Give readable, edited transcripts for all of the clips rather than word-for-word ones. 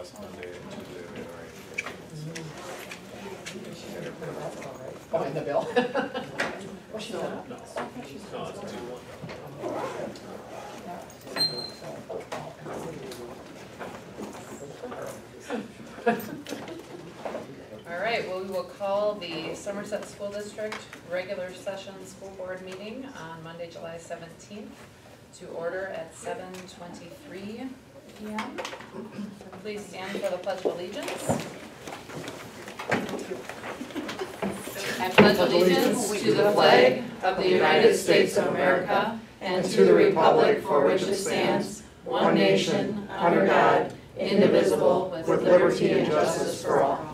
last Monday and Tuesday we had already. Oh, in the bill? Or she's not? No, it's 2-1. All right, well, we will call the Somerset School District regular session school board meeting on Monday, July 17th to order at 7:23 p.m. Please stand for the Pledge of Allegiance. I pledge allegiance to the flag of the United States of America and to the republic for which it stands, one nation, under God, indivisible, with liberty and justice for all.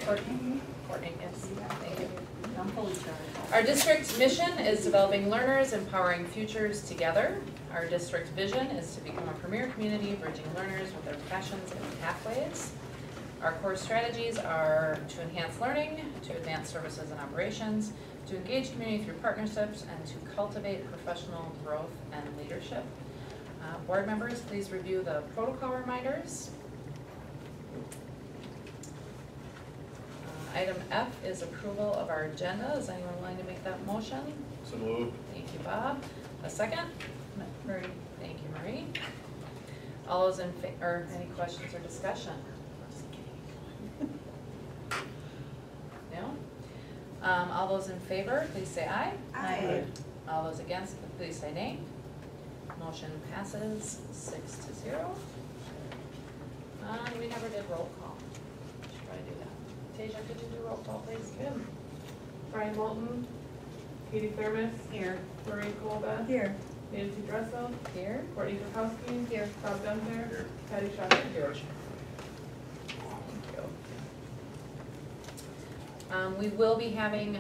Courtney, yes, thank you. Our district mission is developing learners, empowering futures together. Our district vision is to become a premier community, bridging learners with their passions and pathways. Our core strategies are to enhance learning, to advance services and operations, to engage community through partnerships, and to cultivate professional growth and leadership. Board members, please review the protocol reminders. Item F is approval of our agenda. Is anyone willing to make that motion? So moved. Thank you, Bob. A second? Marie. Thank you, Marie. All those in favor, or any questions or discussion? No? All those in favor, please say aye. Aye. All those against, please say nay. Motion passes 6-0. We never did roll call. Should probably do that. Tasia, could you do roll call, please? Good. Brian Moulton, Katie Thermos, Here. Marie Colville, Here. Nancy Dressel, Here. Courtney Krakowski, Here. Bob Gunther, Here. Patty Schapper. Here. We will be having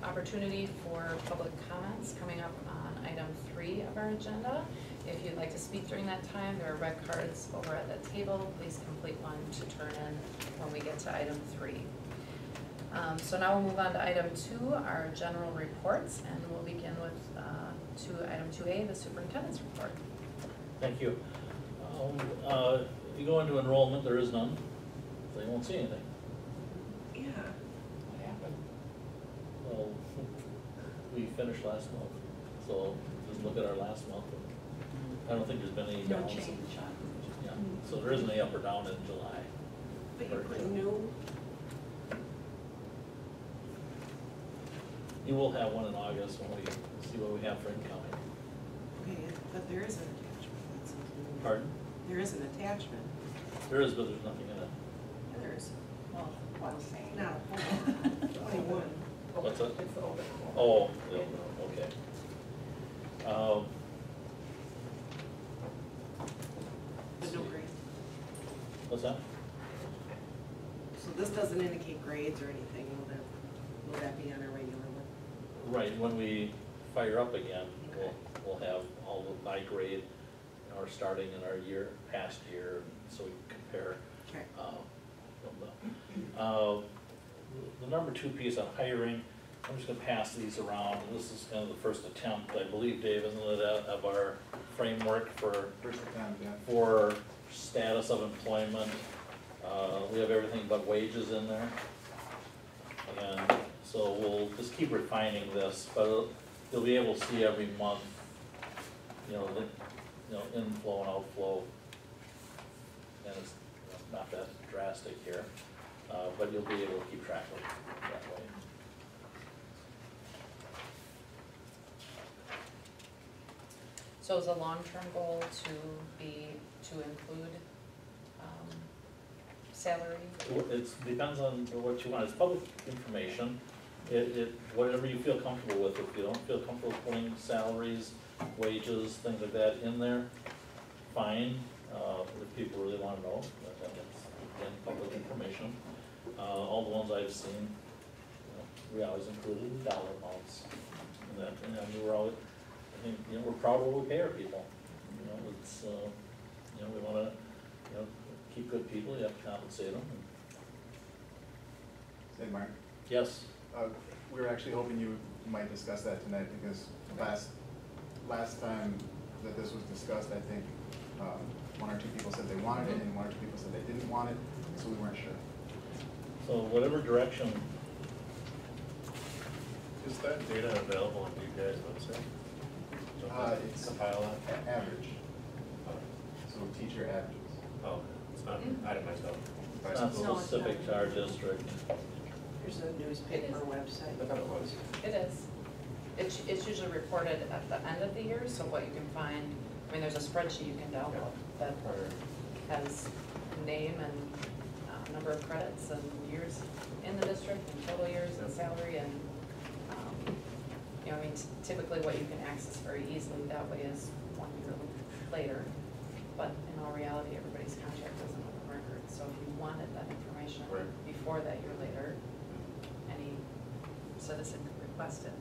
opportunity for public comments coming up on item 3 of our agenda. If you'd like to speak during that time, there are red cards over at the table. Please complete one to turn in when we get to item 3. So now we'll move on to item 2, our general reports, and we'll begin with item 2A, the superintendent's report. Thank you. If you go into enrollment, there is none, so you won't see anything. Yeah. What happened? Well, we finished last month, so just look at our last month. I don't think there's been any No downs. change. Yeah, so there isn't any up or down in July. But you put new, You will have one in August when we see what we have for incoming. Okay, but there is an attachment, that's something. Pardon? There is an attachment. There is, but there's nothing in it. Yeah, there is. well, what I'm saying. Not a whole 21. What's that? It's the open. Oh, yeah, okay. But no grade. What's that? So this doesn't indicate grades or anything, will that be on a regular one? Right, when we fire up again, we'll have all the by grade, our starting in our year, past year, so we can compare. Okay. The number 2 piece on hiring, I'm just gonna pass these around, and this is kind of the first attempt, I believe, Dave, isn't it, of our framework for for status of employment. We have everything but wages in there. And so we'll just keep refining this, but you'll be able to see every month, the inflow and outflow. And it's not that drastic here, but you'll be able to keep track of it that way. So is the long-term goal to include salary? It depends on what you want, it's public information, whatever you feel comfortable with. If you don't feel comfortable putting salaries, wages, things like that in there, fine, if people really wanna know, that's, again, public information. All the ones I've seen, we always included dollar amounts, and that, and we're always, I think, we're proud of what we pay our people, it's, we wanna, keep good people, you have to compensate them. Say, Mark, Yes, We were actually hoping you might discuss that tonight, because last time that this was discussed, I think one or two people said they wanted it, and one or two people said they didn't want it, so we weren't sure. So whatever direction, Is that data available on you guys' website? It's Compile that? average, so teacher averages. Oh, it's not itemized out. by it's not school. No, it's specific not. to our district. There's a newspaper website. I thought it was. It is. It's usually reported at the end of the year, so what you can find, I mean, there's a spreadsheet you can download that has name and number of credits and years in the district and total years and salary and, you know, I mean, typically what you can access very easily that way is 1 year later. But in all reality, everybody's contract is an open record, so if you wanted that information Right. before that year later, any citizen could request it.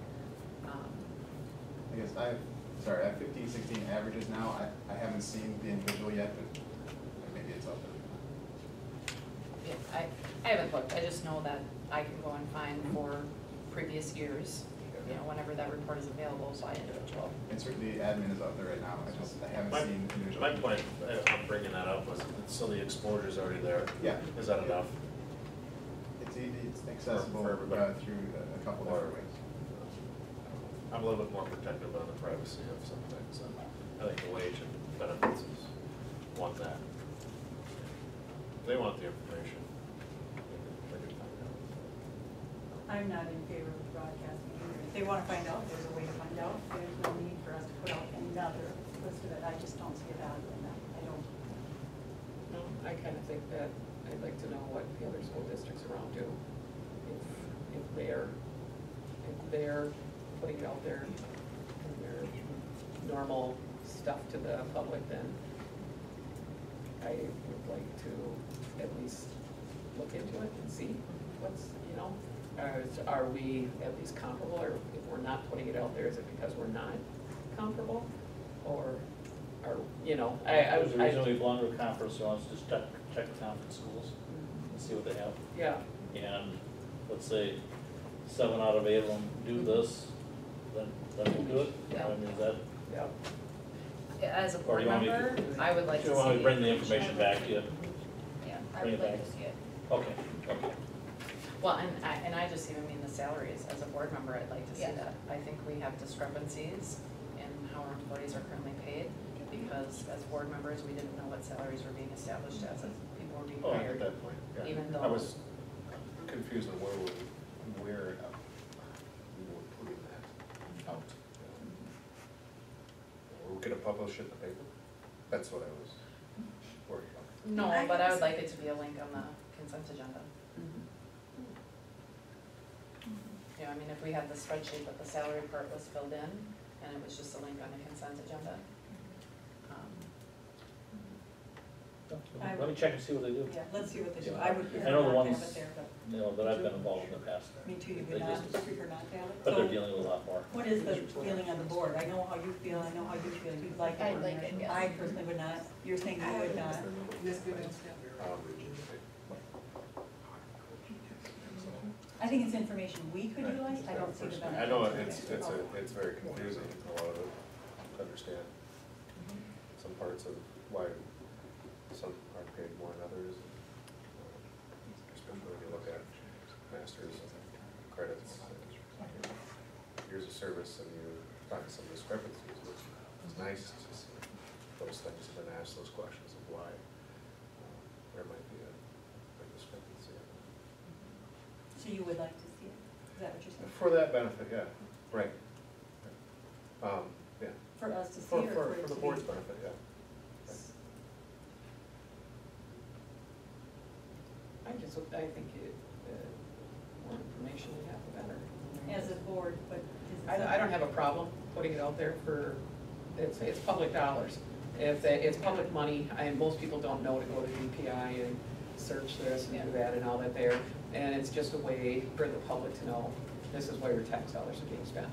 I guess I have 15, 16 averages now. I haven't seen the individual yet, but maybe it's up there. Yeah, I haven't looked, I just know that I can go and find for previous years, you know, whenever that report is available by individual. And certainly admin is up there right now, I haven't My- seen individual. My point, I'm bringing that up, was so the exposure's already there. Yeah. Is that enough? It's easy, it's accessible For everybody. through a couple different ways. I'm a little bit more protective on the privacy of some things, and I think the wage and benefits is one that. If they want the information, they can find out. I'm not in favor of broadcasting either. If they want to find out, there's a way to find out. There's no need for us to put out another list of it. I just don't see a value in that. I don't. No, I kind of think that I'd like to know what the other school districts around do. If they're putting it out there in their normal stuff to the public, then I would like to at least look into it and see what's, you know, are we at least comparable, or if we're not putting it out there, is it because we're not comparable? Or, you know, I There's a reason we belong to a conference, so let's just check the conference schools and see what they have. yeah, And let's say 7 out of 8 of them do this, then we'll do it. Yeah. I mean, is that, yeah. As a Or board you want me member, to- I would like to do see. you want me to bring the information back to you? Yeah, I Bring would it like back. to see it. Okay. Well, and I just even mean the salaries, as a board member, I'd like to see Yes. that. I think we have discrepancies in how our employees are currently paid, because as board members, we didn't know what salaries were being established as people were being Oh, at hired. that point, yeah. Even I though- was confused on where we were putting that out. We're gonna publish it in the paper? That's what I was worried about. No, but I would like it to be a link on the consent agenda. You know, I mean, if we had the spreadsheet, but the salary part was filled in, and it was just a link on the consent agenda. Let me check and see what they do. Yeah, let's see what they do. I would I prefer know the not to have ones- it there, but You know, that I've been involved in the past. me too, you They would not just- prefer not to have it. But they're So dealing with a lot more. what is the feeling on the board? I know how you feel, I know how you feel. You'd like it. I'd on like there. it, yes. I personally would not. You're saying you would not. I think it's information we could utilize. I don't see the benefit. I know of it. it's very confusing, a lot of it, to understand. Some parts of why some are paid more than others. Especially when you look at masters credits, years of service, and you find some discrepancies, which is nice to see those things and then ask those questions of why there might be a discrepancy. So you would like to see it? Is that what you're saying? For that benefit, yeah, right. Yeah, For us to see for, or for it for to the be? board's benefit, yeah. I think more information we have, the better. As a board, but is it? I don't have a problem putting it out there for, it's public dollars. If it's public money, most people don't know to go to DPI and search this and do that and all that there. And it's just a way for the public to know this is where your tax dollars are being spent.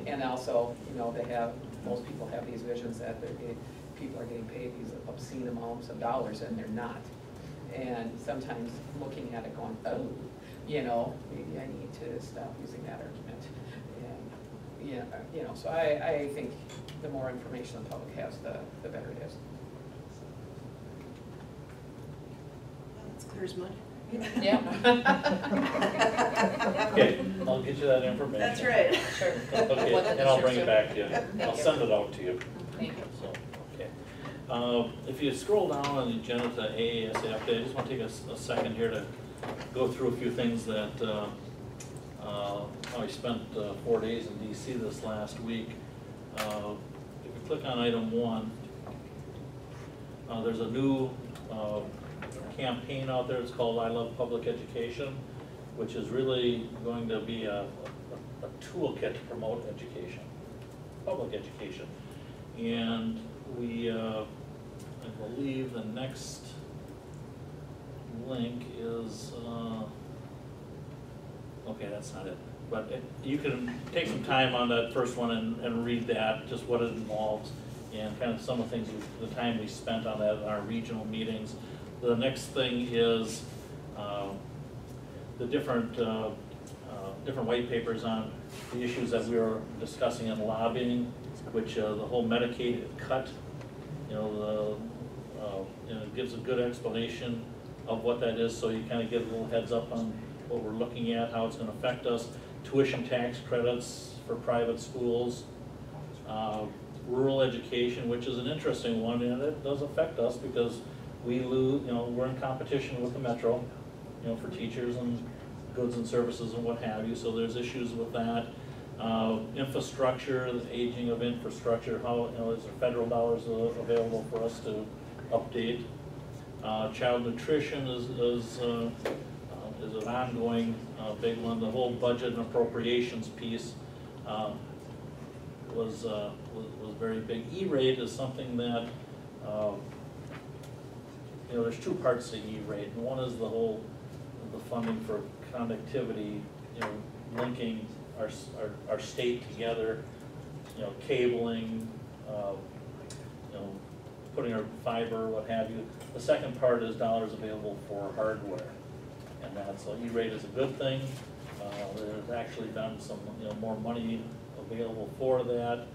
And also, you know, most people have these visions that people are getting paid these obscene amounts of dollars, and they're not. And sometimes looking at it going, oh, you know, maybe I need to stop using that argument. And, yeah, you know, so I think the more information the public has, the better it is. It's clear as mud. Yeah. Okay, I'll get you that information. That's right. Sure. Okay, What the and I'll bring it districts back to you. Thank I'll you. send it out to you. Thank you. So, okay. If you scroll down on the agenda to AASA update, I just want to take a second here to go through a few things that, I spent 4 days in DC this last week. If you click on item 1, there's a new campaign out there. It's called I Love Public Education, which is really going to be a toolkit to promote education, public education. And we, I believe the next link is, okay, that's not it. But you can take some time on that first one and read that, just what it involves, and kind of some of the things, the time we spent on that in our regional meetings. The next thing is the different white papers on the issues that we were discussing in lobbying, which the whole Medicaid cut, you know, it gives a good explanation of what that is, so you kind of get a little heads up on what we're looking at, how it's going to affect us. Tuition tax credits for private schools, rural education, which is an interesting one, and it does affect us because we lose, you know, we're in competition with the metro, you know, for teachers and goods and services and what have you, so there's issues with that. Infrastructure, the aging of infrastructure, how, you know, is there federal dollars available for us to update? Child nutrition is an ongoing big one. The whole budget and appropriations piece was very big. E-rate is something that, you know, there's two parts to E-rate. And one is the funding for connectivity, you know, linking our state together, you know, cabling, you know, putting our fiber, what have you. The second part is dollars available for hardware. And that, so E-rate is a good thing. There's actually been some, you know, more money available for that.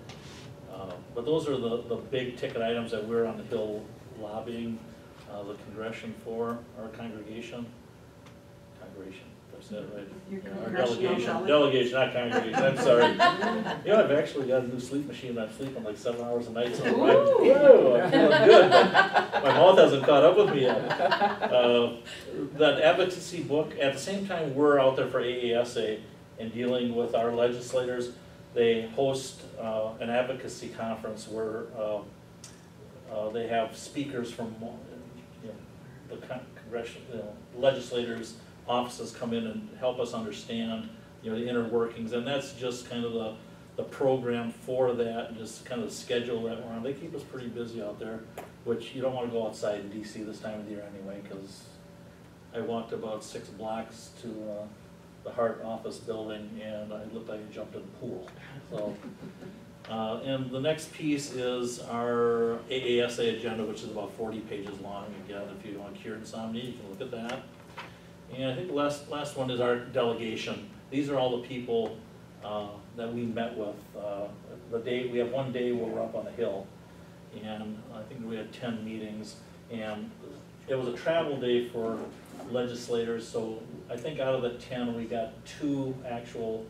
But those are the big ticket items that we're on the Hill lobbying the congression for, our congregation. Did I say it right? Your Our congressional delegation, not congregation, I'm sorry. You know, I've actually got a new sleep machine. I'm sleeping like 7 hours a night, so I'm like, whoa, I'm feeling good. But my mouth hasn't caught up with me yet. That advocacy book, at the same time we're out there for AASA and dealing with our legislators, they host an advocacy conference where they have speakers from, you know, the congressional, you know, legislators' offices come in and help us understand, you know, the inner workings, and that's just kind of the program for that, and just kind of the schedule that we're on. They keep us pretty busy out there, which you don't want to go outside in DC this time of the year anyway, because I walked about 6 blocks to the Hart office building, and I looked like I jumped in the pool. So, and the next piece is our AASA agenda, which is about 40 pages long. Again, if you want to cure insomnia, you can look at that. And I think the last one is our delegation. These are all the people that we met with. We have one day where we're up on the Hill, and I think we had 10 meetings, and it was a travel day for legislators, so I think out of the 10, we got 2 actual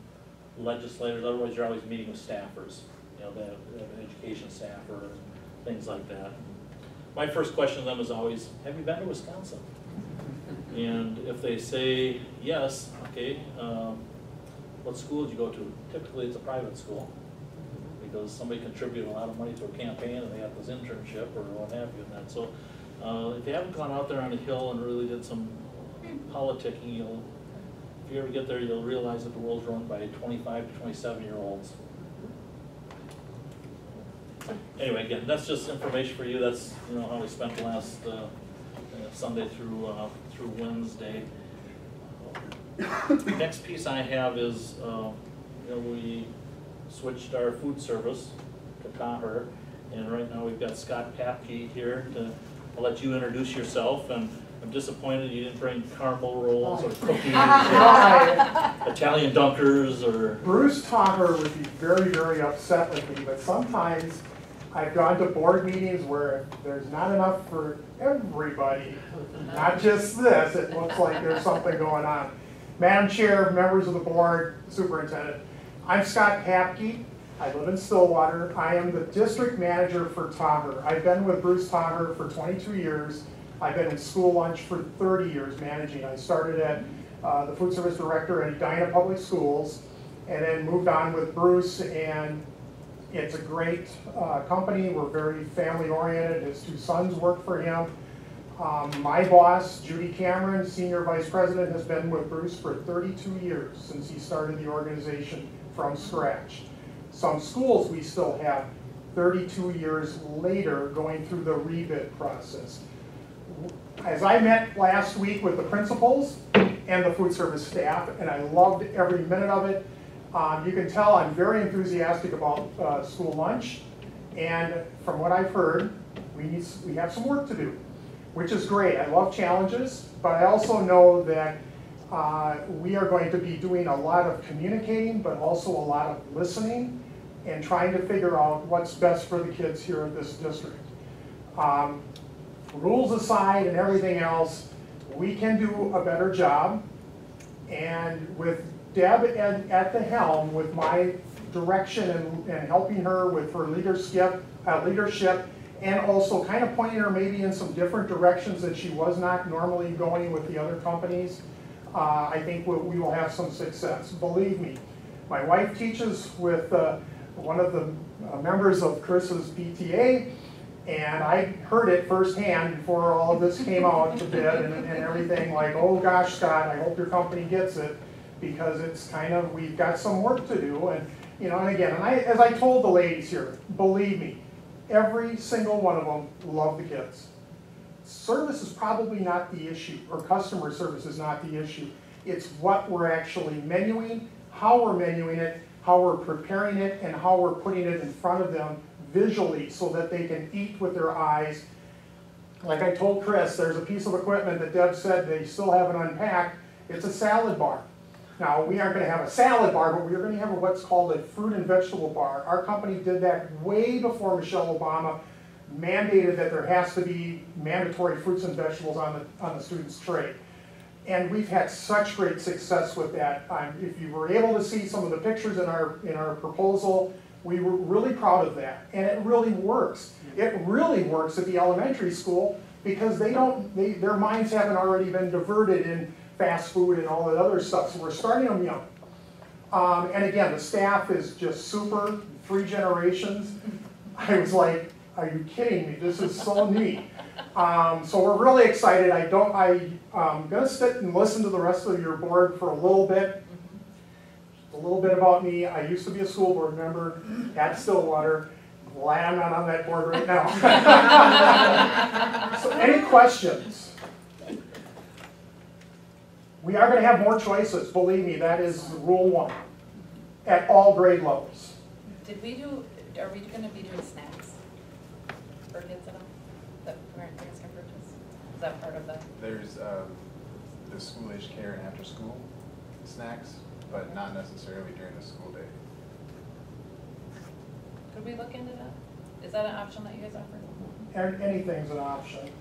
legislators. Otherwise, you're always meeting with staffers, you know, the education staffer and things like that. My first question to them is always, have you been to Wisconsin? And if they say yes, okay, what school did you go to? Typically, it's a private school, because somebody contributed a lot of money to a campaign and they got this internship or what have you and that. So if you haven't gone out there on the Hill and really did some politicking, if you ever get there, you'll realize that the world's run by 25 to 27-year-olds. Anyway, again, that's just information for you. That's, you know, how we spent the last Sunday through Wednesday. Next piece I have is, you know, we switched our food service to Cahir, and right now we've got Scott Papke here to, I'll let you introduce yourself, and I'm disappointed you didn't bring caramel rolls or cookies or Right. Italian dunkers or, Bruce Taher would be very, very upset with me, but sometimes I've gone to board meetings where there's not enough for everybody, not just this, it looks like there's something going on. Madam Chair, members of the board, superintendent, I'm Scott Papke. I live in Stillwater. I am the district manager for Taher. I've been with Bruce Taher for 22 years. I've been in school lunch for 30 years managing. I started at the food service director at Edina Public Schools and then moved on with Bruce, and it's a great company. We're very family oriented. His two sons work for him. My boss, Judy Cameron, Senior Vice President, has been with Bruce for 32 years since he started the organization from scratch. Some schools we still have 32 years later going through the rebid process. As I met last week with the principals and the food service staff, and I loved every minute of it, you can tell I'm very enthusiastic about school lunch, and from what I've heard, we have some work to do, which is great. I love challenges, but I also know that we are going to be doing a lot of communicating, but also a lot of listening and trying to figure out what's best for the kids here at this district. Rules aside and everything else, we can do a better job. And with Deb at the helm, with my direction and helping her with her leadership, and also kind of pointing her maybe in some different directions that she was not normally going with the other companies, I think we will have some success. Believe me, my wife teaches with one of the members of Chris's PTA, and I heard it firsthand before all of this came out to bid and everything, like, oh gosh, Scott, I hope your company gets it, because it's kind of, we've got some work to do. And you know, and again, as I told the ladies here, believe me, every single one of them love the kids. Service is probably not the issue, or customer service is not the issue. It's what we're actually menuing, how we're menuing it, how we're preparing it, and how we're putting it in front of them visually so that they can eat with their eyes. Like I told Chris, there's a piece of equipment that Deb said they still haven't unpacked. It's a salad bar. Now, we aren't going to have a salad bar, but we're going to have what's called a fruit and vegetable bar. Our company did that way before Michelle Obama mandated that there has to be mandatory fruits and vegetables on the student's tray. And we've had such great success with that. If you were able to see some of the pictures in our proposal, we were really proud of that. And it really works. It really works at the elementary school because their minds haven't already been diverted in fast food and all that other stuff. So we're starting them young. And again, the staff is just super, 3 generations. I was like, are you kidding me? This is so neat. So we're really excited. I'm gonna sit and listen to the rest of your board for a little bit. A little bit about me. I used to be a school board member at Stillwater. Glad I'm not on that board right now. So any questions? We are going to have more choices. Believe me, that is rule 1 at all grade levels. Are we going to be doing snacks for kids at all? That parents can purchase? Is that part of the? There's the school age care and after school snacks, but not necessarily during the school day. Could we look into that? Is that an option that you guys offer? Anything's an option.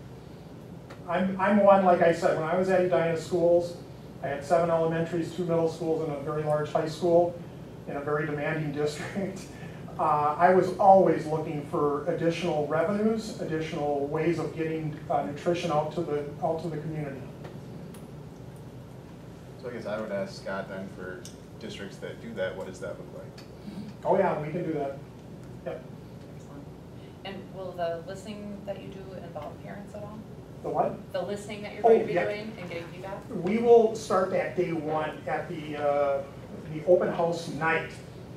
I'm one, like I said, when I was at Edina Schools, I had 7 elementaries, 2 middle schools, and a very large high school in a very demanding district. I was always looking for additional revenues, additional ways of getting nutrition out to the community. So I guess I would ask Scott then, for districts that do that, what does that look like? Oh yeah, we can do that. Yep. Excellent. And will the listening that you do involve parents at all? The what? The listening that you're going to be yeah. doing and getting feedback? We will start that day 1 at the open house night.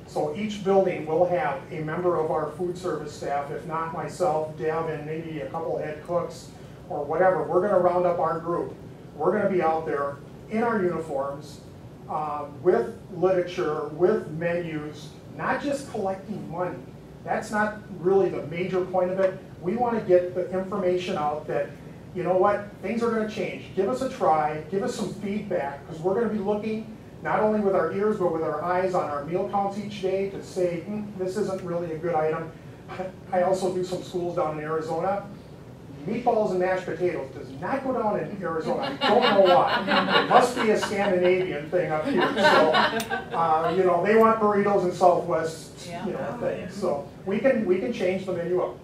So each building will have a member of our food service staff, if not myself, Deb, and maybe a couple head cooks or whatever. We're going to round up our group. We're going to be out there in our uniforms with literature, with menus, not just collecting money. That's not really the major point of it. We want to get the information out that you know what, things are gonna change. Give us a try, give us some feedback, because we're gonna be looking not only with our ears, but with our eyes on our meal counts each day to say, this isn't really a good item. I also do some schools down in Arizona. Meatballs and mashed potatoes does not go down in Arizona. I don't know why. It must be a Scandinavian thing up here. So, you know, they want burritos and Southwest, you know, things. So we can change the menu up.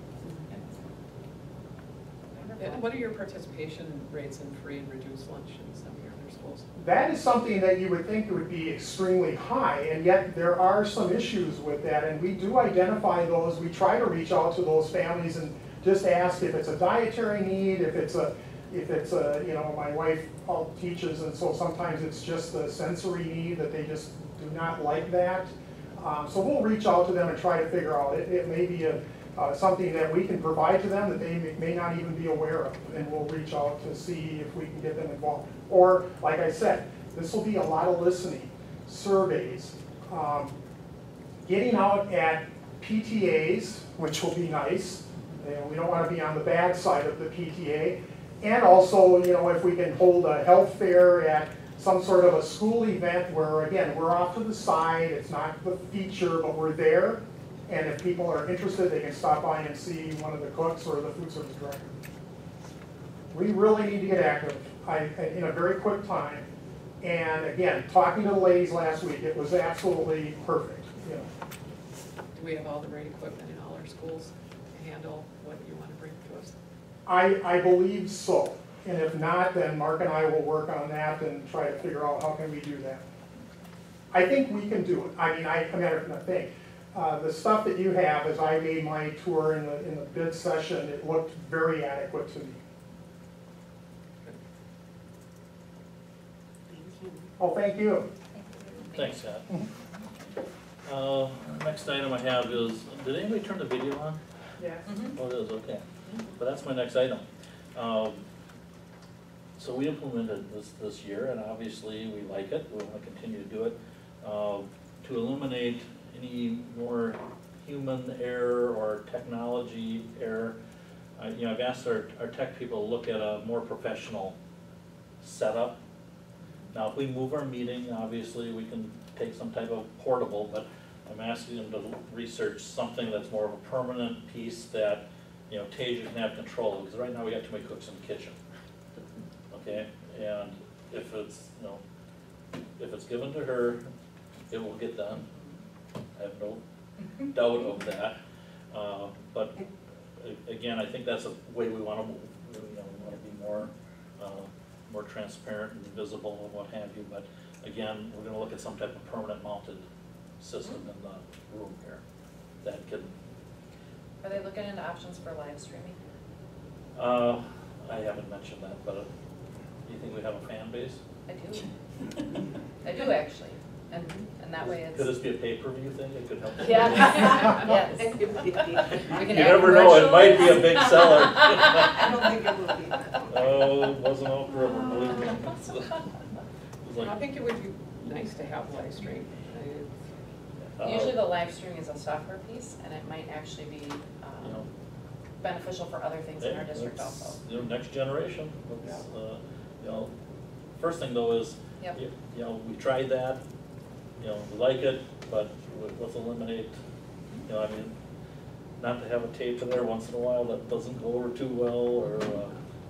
And what are your participation rates in free and reduced lunch in some of your other schools? That is something that you would think would be extremely high, and yet there are some issues with that, and we do identify those. We try to reach out to those families and just ask if it's a dietary need, if it's a, you know, my wife teaches, and so sometimes it's just a sensory need that they just do not like that. So we'll reach out to them and try to figure out, it may be something that we can provide to them that they may not even be aware of, and we'll reach out to see if we can get them involved. Or, like I said, this will be a lot of listening, surveys, getting out at PTAs, which will be nice. You know, we don't want to be on the bad side of the PTA. And also, you know, if we can hold a health fair at some sort of a school event where, again, we're off to the side, it's not the feature, but we're there. And if people are interested, they can stop by and see one of the cooks or the food service director. We really need to get active in a very quick time. And again, talking to the ladies last week, it was absolutely perfect. You know. Do we have all the right equipment in all our schools to handle what you want to bring to us? I believe so. And if not, then Mark and I will work on that and try to figure out how can we do that. I think we can do it. I mean, I think. The stuff that you have, as I made my tour in the bid session, it looked very adequate to me. Thank you. Oh, thank you. Thanks, Scott. Next item I have is, did anybody turn the video on? Yes. Oh, it is, okay. But that's my next item. So we implemented this year, and obviously we like it, we want to continue to do it. To eliminate any more human error or technology error, you know, I've asked our tech people to look at a more professional setup. Now, if we move our meeting, obviously we can take some type of portable, but I'm asking them to research something that's more of a permanent piece that, you know, Tasia can have control of, because right now we got too many cooks in the kitchen. Okay, and if it's, you know, if it's given to her, it will get done. I have no doubt of that. But again, I think that's a way we want to move. You know, we want to be more transparent and visible and what have you. But again, we're going to look at some type of permanent mounted system in the room here that can. Are they looking into options for live streaming? I haven't mentioned that, but do you think we have a fan base? I do. I do actually, and that way it's. Could this be a pay-per-view thing? It could help. Yeah, yes. It could be. We can You add never know, it might be a commercials. big seller. I don't think it will be. Oh, it wasn't Elk River, believe me. It was I like, think it would be nice to have live stream. Usually the live streaming is a software piece, and it might actually be you know, beneficial for other things in our hey, district let's, also. you know, next generation, let's, you know, first thing though is, Yep. you know, we tried that, you know, we like it, but let's eliminate, you know, I mean, not to have a tape in there once in a while that doesn't go over too well, or,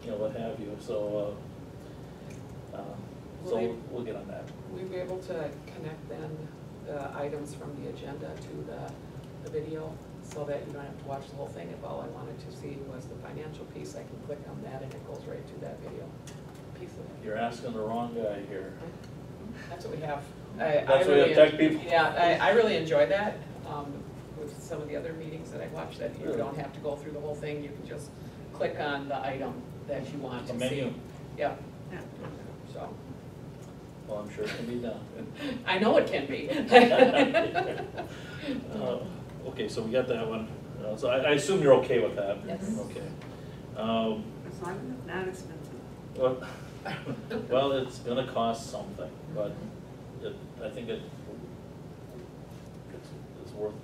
you know, what have you, so, so we'll get on that. Will you be able to connect then the items from the agenda to the video so that you don't have to watch the whole thing? If all I wanted to see was the financial piece, I can click on that and it goes right to that video piece of it. You're asking the wrong guy here. That's what we have. That's what we have tech people. Yeah, I really enjoy that, with some of the other meetings that I watch, that you Really? don't have to go through the whole thing, you can just click on the item that you want to The see. menu. Yeah, Yeah. so, Well, I'm sure it can be done. I know it can be. Okay, so we got that one. So I assume you're okay with that? Yes. Okay. As long as it's not expensive. Well, it's gonna cost something, but I think it's worth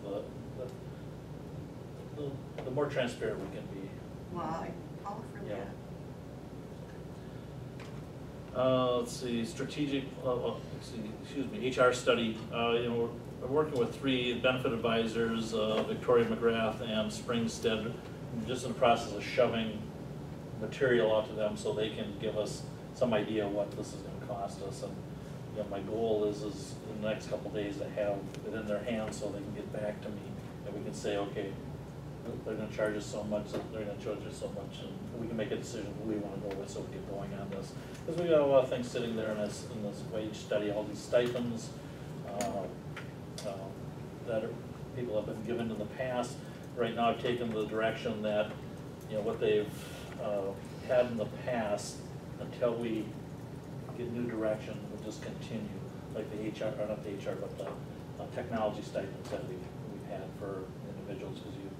the more transparent we can be. Well, I call for Yeah. that. Let's see, strategic, excuse me, HR study, we're working with 3 benefit advisors, Victoria McGrath and Springstead, just in the process of shoving material out to them so they can give us some idea what this is gonna cost us. And, my goal is in the next couple of days to have it in their hands so they can get back to me, and we can say, okay, they're gonna charge us so much, they're gonna charge us so much, and we can make a decision who we wanna go with, so we get going on this. Because we got a lot of things sitting there in this wage study, all these stipends, that people have been given in the past. Right now, I've taken the direction that, what they've, had in the past, until we get new direction, we'll just continue, like the HR, or not the HR, but the technology stipends that we've had for individuals, because you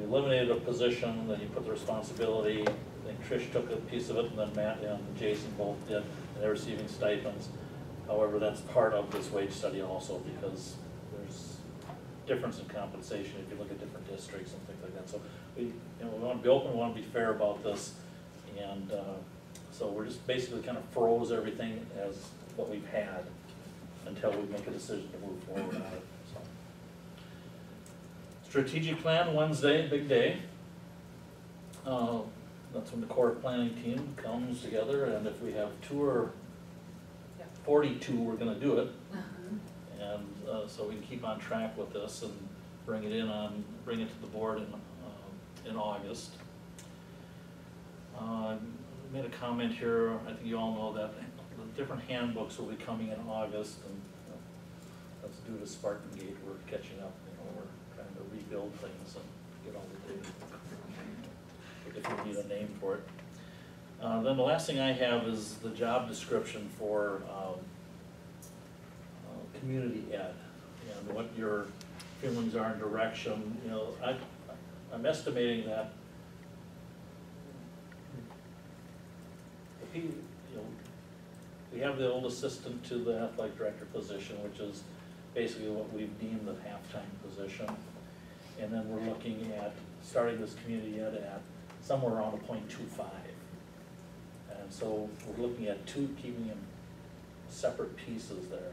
eliminated a position, then you put the responsibility, I think Trish took a piece of it, and then Matt and Jason both did, and they're receiving stipends. However, that's part of this wage study also, because there's difference in compensation if you look at different districts and things like that. So we want to be open, we want to be fair about this, and so we're just basically kind of froze everything as what we've had until we make a decision to move forward on it. So. Strategic plan Wednesday, big day. That's when the core planning team comes together, and if we have 2 or 42, we're gonna do it. And so we can keep on track with this and bring it to the board in August. Made a comment here, I think you all know that the different handbooks will be coming in August, and that's due to Spartan Gate, we're catching up, we're trying to rebuild things and get all the data, if we need a name for it. Then the last thing I have is the job description for community ed, and what your feelings are in direction. I'm estimating that we have the old assistant to the athletic director position, which is basically what we've deemed the half-time position. And then we're looking at starting this community ed at somewhere around a .25. And so we're looking at keeping them separate pieces there.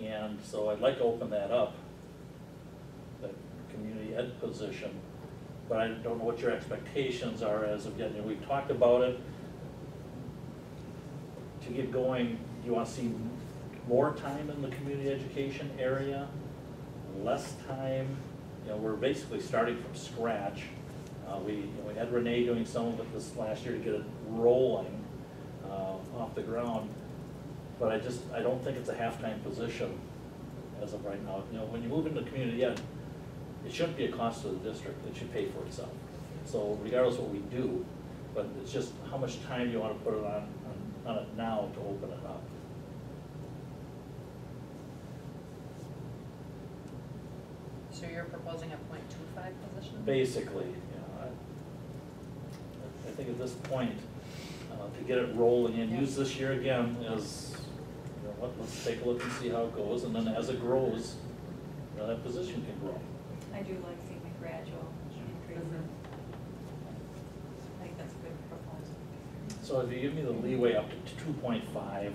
And so I'd like to open that up, the community ed position, but I don't know what your expectations are as of yet. We've talked about it. To get going, you want to see more time in the community education area, less time? We're basically starting from scratch. We had Renee doing some of it this last year to get it rolling off the ground, but I don't think it's a half-time position as of right now. When you move into community ed, it shouldn't be a cost to the district, it should pay for itself. So regardless of what we do, but it's just how much time you want to put it on it now to open it up. So you're proposing a .25 position? Basically, I think at this point, to get it rolling and use this year again as, let's take a look and see how it goes, and then as it grows, that position can grow. I do like seeing the gradual increase. I think that's a good proposal. So if you give me the leeway up to 2.5,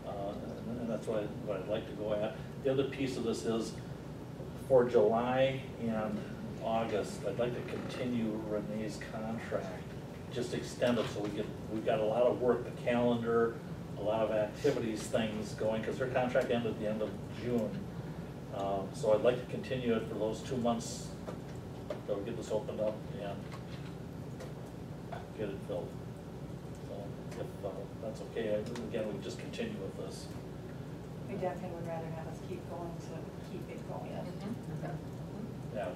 and that's what I'd like to go at. The other piece of this is for July and August, I'd like to continue Renee's contract, just extend it so we've got a lot of work, the calendar, a lot of activities, things going, because her contract ended at the end of June. So I'd like to continue it for those 2 months that we get this opened up and get it filled. So if that's okay, again, we just continue with this. We definitely would rather have us keep going to keep it going. Okay. Yeah,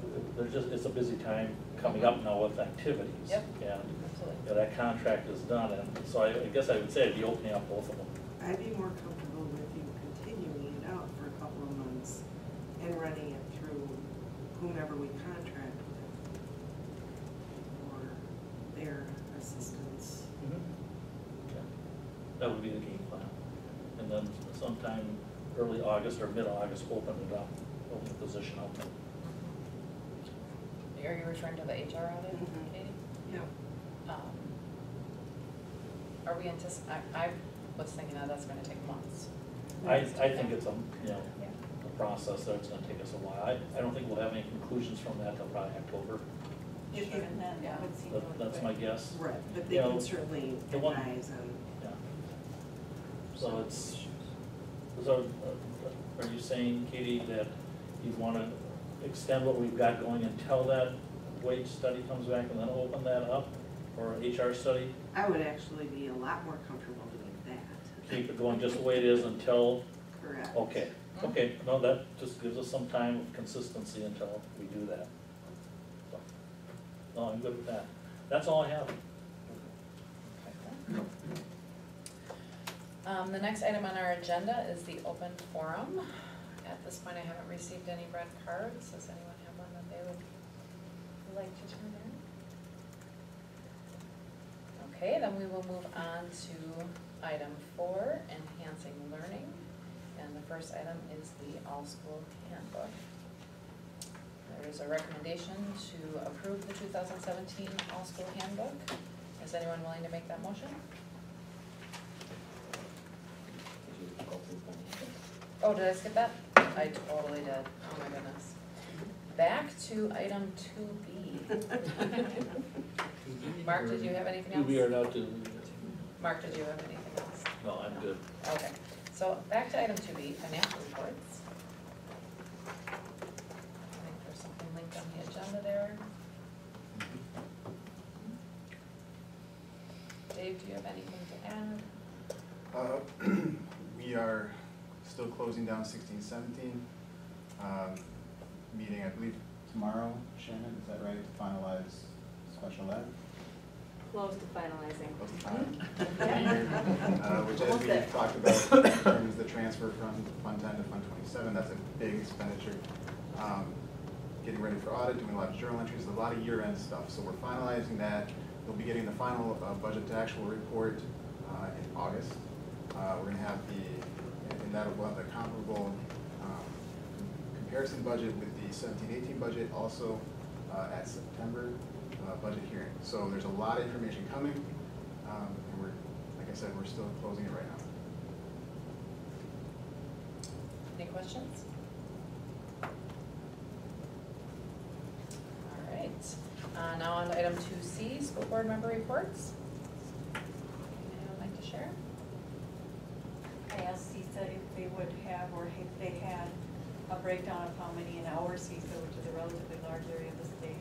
it's a busy time coming up now with activities. Yep. And Absolutely. that contract is done, and so I guess I would say I'd be opening up both of them. I'd be more comfortable with you continuing it out for a couple of months and running it through whomever we contract with or their assistants. Okay. That would be the game plan. And then sometime early August or mid-August, open it up, open the position up. Are you referring to the HR audit, Mhm. Katie? Yeah. are we I was thinking that's gonna take months. I think it's a process that's gonna take us a while. I don't think we'll have any conclusions from that till probably October. If even then, that would seem. That's my guess. Right, but they You know, can certainly the one- advise on. Yeah. So so are you saying, Katie, that you wanna extend what we've got going until that wage study comes back and then open that up for HR study? I would actually be a lot more comfortable doing that. Keep it going just the way it is until, Correct. okay, no, that just gives us some time of consistency until we do that. So, no, I'm good with that. That's all I have. The next item on our agenda is the open forum. At this point, I haven't received any red cards. Does anyone have one that they would like to turn in? Okay, then we will move on to item 4, enhancing learning. And the first item is the all-school handbook. There is a recommendation to approve the 2017 all-school handbook. Is anyone willing to make that motion? Oh, did I skip that? I totally did. Oh my goodness. Back to item 2B. Mark, did you have anything else? We are now to, Mark, did you have anything else? no, I'm good. Okay, so back to item 2B, financial reports. I think there's something linked on the agenda there. Dave, do you have anything to add? We are still closing down 16-17. Meeting, I believe, tomorrow, Shannon, is that right, to finalize special ed? Close to finalizing. Close to time. Which, as we talked about, determines the transfer from Fund 10 to Fund 27. That's a big expenditure. Getting ready for audit, doing a lot of journal entries, a lot of year-end stuff. So we're finalizing that. We'll be getting the final budget to actual report in August. We're gonna have and that will have the comparable comparison budget with the 17-18 budget, also at September budget hearing. So there's a lot of information coming, and we're, like I said, we're still closing it right now. Any questions? All right, now on to item 2C, school board member reports. Anyone like to share? I asked CISA if they would have, or if they had a breakdown of how many in our CISA, which is a relatively large area of the state,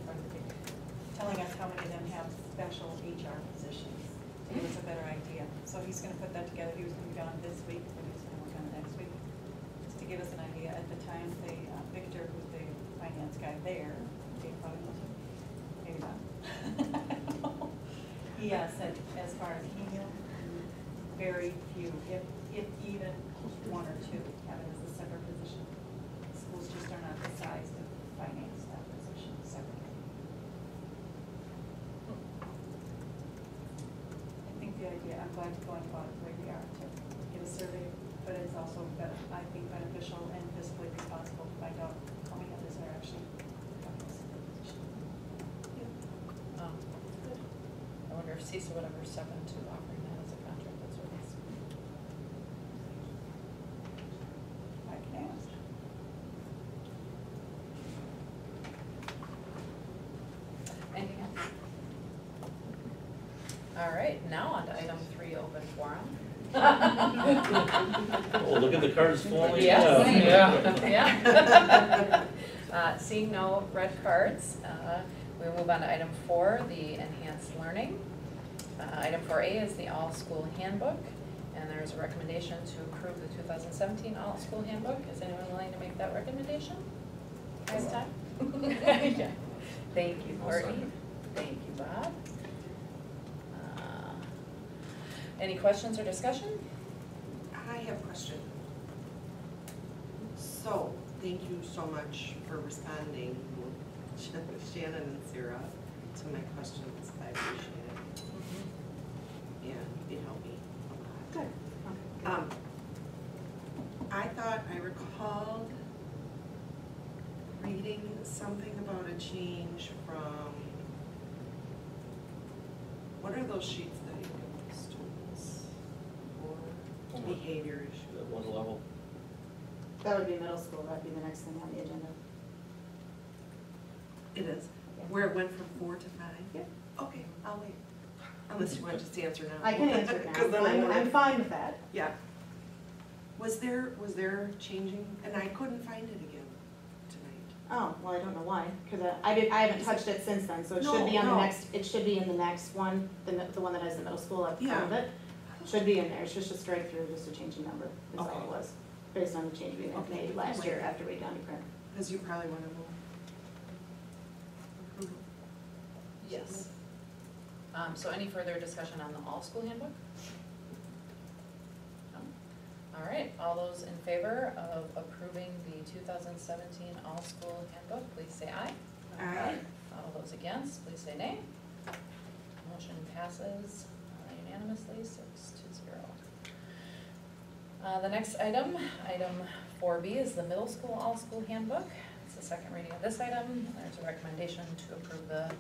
telling us how many of them have special HR positions, to give us a better idea. So he's gonna put that together. He was gonna be gone this week, but he's gonna work on it next week, just to give us an idea. At the time, Victor, who's the finance guy there, Dave probably knows him, maybe not. He said, as far as he knew, very few, if even one or two, have it as a separate position. Schools just are not the size to finance that position separately. I think the idea, I'm glad to go about it the way we are, to get a survey, but it's also, I think, beneficial and fiscally responsible to find out how many others are actually having a separate position. Good. I wonder if CISA would ever step into offering that as a contracted service. I can ask. Anything else? All right, now on to item 3, open forum. Oh, look at the cards falling. Yes. Yeah. Seeing no red cards, we'll move on to item 4, the enhanced learning. Item 4A is the all-school handbook, and there's a recommendation to approve the 2017 all-school handbook. Is anyone willing to make that recommendation? This time? Yeah. Thank you, I'll Courtney. second. Thank you, Bob. Any questions or discussion? I have a question. So, thank you so much for responding, Shannon and Sarah, to my questions. I appreciate it. And it helped me a lot. Good. I thought I recalled reading something about a change from, what are those sheets that you give to students? behavior issue. At what level? That would be middle school, that'd be the next thing on the agenda. It is, Yeah. where it went from 4 to 5? Yep. Okay, I'll wait, unless you want to just answer now. I can answer 'Cause now, then I'm fine with that. Yeah. Was there changing, and I couldn't find it again tonight. Oh, well, I don't know why, because I haven't touched it since then, so it should be No, on the no. next, it should be in the next one, the one that has the middle school up front of Yeah. it. Should be in there, it's just a strike through, just a change in number, that's all Okay. it was, based on the change we Okay. made last year after we done to print. Because you probably want to move. Yes. So any further discussion on the all-school handbook? No? All right, all those in favor of approving the 2017 all-school handbook, please say aye. Aye. All those against, please say nay. Motion passes unanimously, 6-0. The next item, item 4B, is the middle school all-school handbook. It's the second reading of this item. There's a recommendation to approve the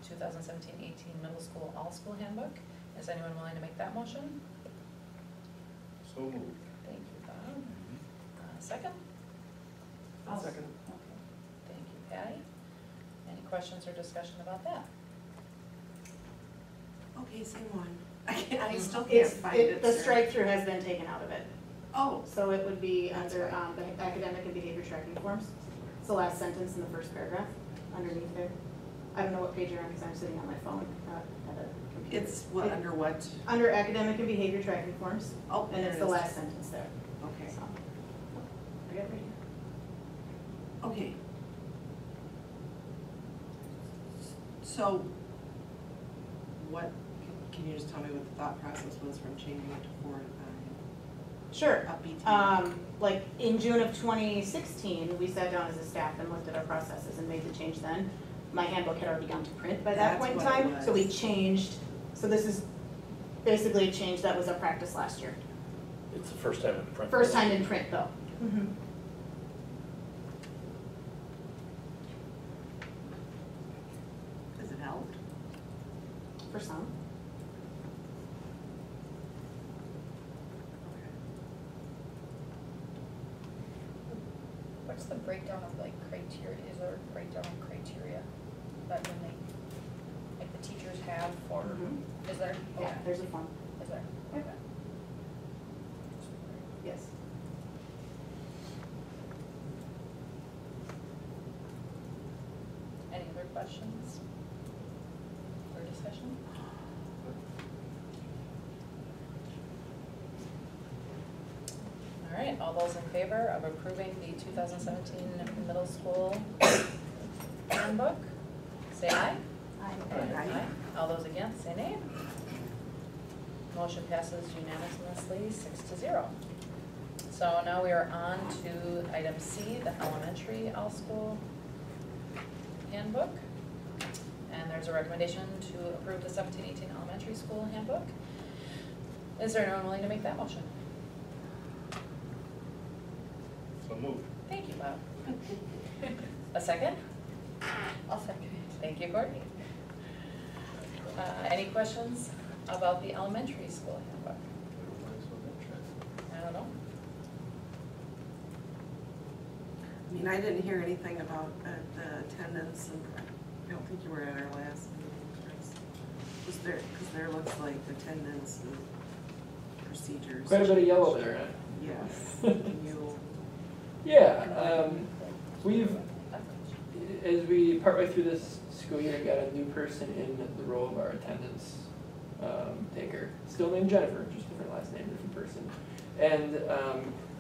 2017-18 middle school all-school handbook. Is anyone willing to make that motion? So moved. Thank you, Bob. Second? I'll second. Okay. Thank you, Patty. Any questions or discussion about that? Okay, same one. I still can't It's, find it. the sir. strike through has been taken out of it, Oh, so it would be That's under, right. the academic and behavior tracking forms. It's the last sentence in the first paragraph, underneath there. I don't know what page you're on, because I'm sitting on my phone, not at a computer. it's what, under what? Under academic and behavior tracking forms, Oh, and there it's it the is. last sentence there, Okay, so. I got it right here. okay. So, what, can you just tell me what the thought process was from changing it to 4 and 5? Sure. Upbeat. Like in June of 2016, we sat down as a staff and looked at our processes and made the change then. My handbook had already gone to print by that That's point in what it time, so we was. changed, so this is basically a change that was a practice last year. It's the first time in print. First time in print though. Has it helped? For some. What's the breakdown of like criteria, is there a breakdown of criteria that when they, like the teachers have for, Mhm. is there? Yeah, there's a form. Is there? Yep. Okay. Yes. Any other questions or discussion? All right, all those in favor of approving the 2017 middle school handbook, say aye. Aye. All those against, say nay. Motion passes unanimously, 6-0. So now we are on to item C, the elementary all-school handbook. And there's a recommendation to approve the 17-18 elementary school handbook. Is there anyone willing to make that motion? So moved. Thank you, Bob. A second? I'll second. Thank you, Courtney. Any questions about the elementary school handbook? I don't know. I mean, I didn't hear anything about the attendance, and I don't think you were at our last meeting, Chris. Was there, because there looks like attendance and procedures. Quite a bit of yellow there, huh? Yes. Can you, Yeah, we've, as we partway through this school year, got a new person in the role of our attendance taker. Still named Jennifer, just different last name, different person. And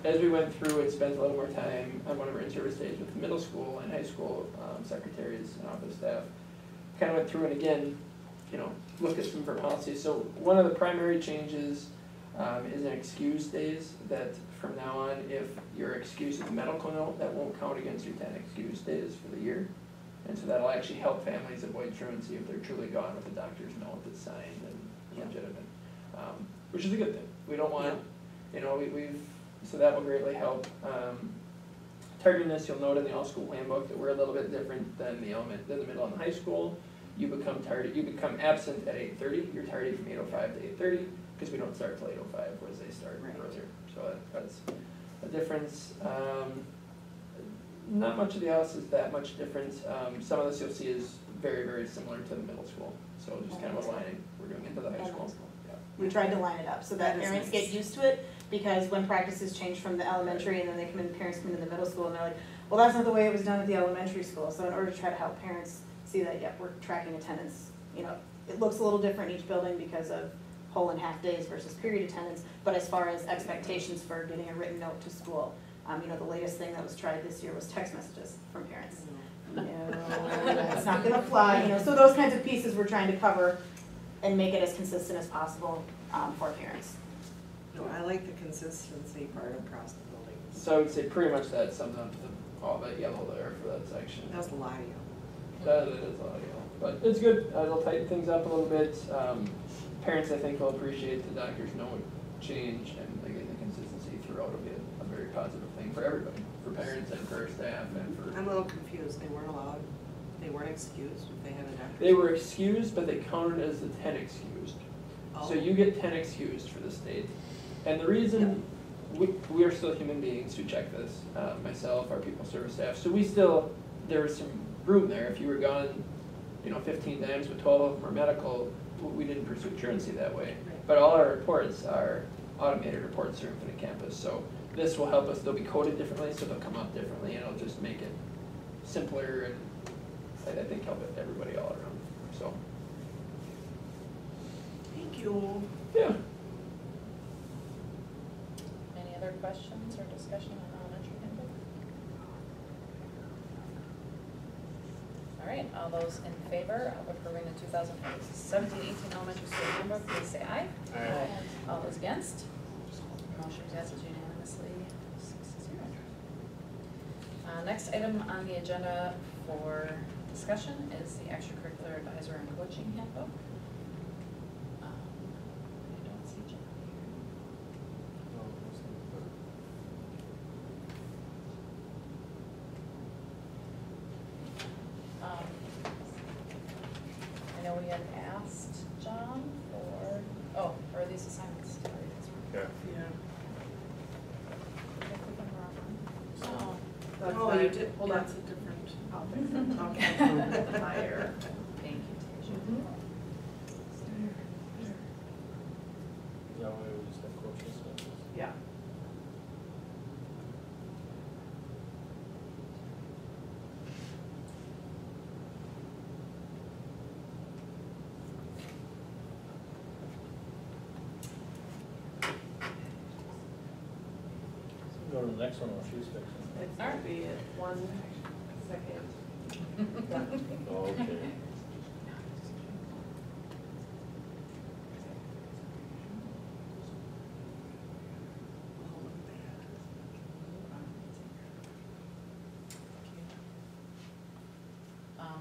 as we went through it, spent a little more time on one of our in-service days with middle school and high school secretaries and office staff. Kind of went through and again, you know, looked at some of our policies. So one of the primary changes is an excused days, that from now on, if you're excused with a medical note, that won't count against your 10 excused days for the year. And so that'll actually help families avoid truancy if they're truly gone with a doctor's note that's signed and legitimate, which is a good thing. We don't want, you know, so that will greatly help. Tardiness, you'll note in the all-school handbook that we're a little bit different than the middle and the high school. You become absent at 8:30, you're tardy from 8:05 to 8:30, because we don't start till 8:05, whereas they start Right. earlier. a difference. Not much of the house is that much different. Some of this you'll see is very, very similar to the middle school. So just kind of aligning, we're doing into the high school. We tried to line it up so that That is parents nice. get used to it, because when practices change from the elementary and then they come in, parents come into the middle school and they're like, well, that's not the way it was done at the elementary school. So in order to try to help parents see that, yep, we're tracking attendance, you know, it looks a little different in each building because of whole and half days versus period attendance, but as far as expectations for getting a written note to school, you know, the latest thing that was tried this year was text messages from parents. No, that's not gonna fly, you know, so those kinds of pieces we're trying to cover and make it as consistent as possible, for parents. No, I like the consistency part across the building. So I would say pretty much that sums up all that yellow there for that section. That's a lot of you. That is a lot of yellow, but it's good. It'll tighten things up a little bit. Parents, I think, will appreciate the doctor's note change, and again, the consistency throughout will be a very positive thing for everybody, for parents and for our staff and for. I'm a little confused, they weren't allowed, they weren't excused if they had a doctor's. They were excused, but they counted as the 10 excused. So Oh. you get 10 excused for the state. And the reason, we are still human beings who check this, myself, our people service staff, so we still, there was some room there. If you were gone, you know, 15 times, but 12 of them were medical, we didn't pursue truancy that way. But all our reports are automated reports through Infinite Campus, so this will help us. They'll be coded differently, so they'll come out differently, and it'll just make it simpler and I think help everybody all around, so. Thank you. Yeah. Any other questions or discussion on elementary handbook? All right, all those in favor of approving the 2017-18 elementary school handbook, please say aye. Aye. All those against? Motion passes unanimously, 6-0. Next item on the agenda for discussion is the extracurricular advisor and coaching handbook. I don't see John here. I know we had asked John for these assignments. Yeah. Yeah. Oh, Oh, you did, well, that's a different. Okay. Higher. Thank you, Tasia. Is that why we just have coaches? Yeah. Go to the next one while she's fixing It's All gonna right. be at 1 second. it. Okay.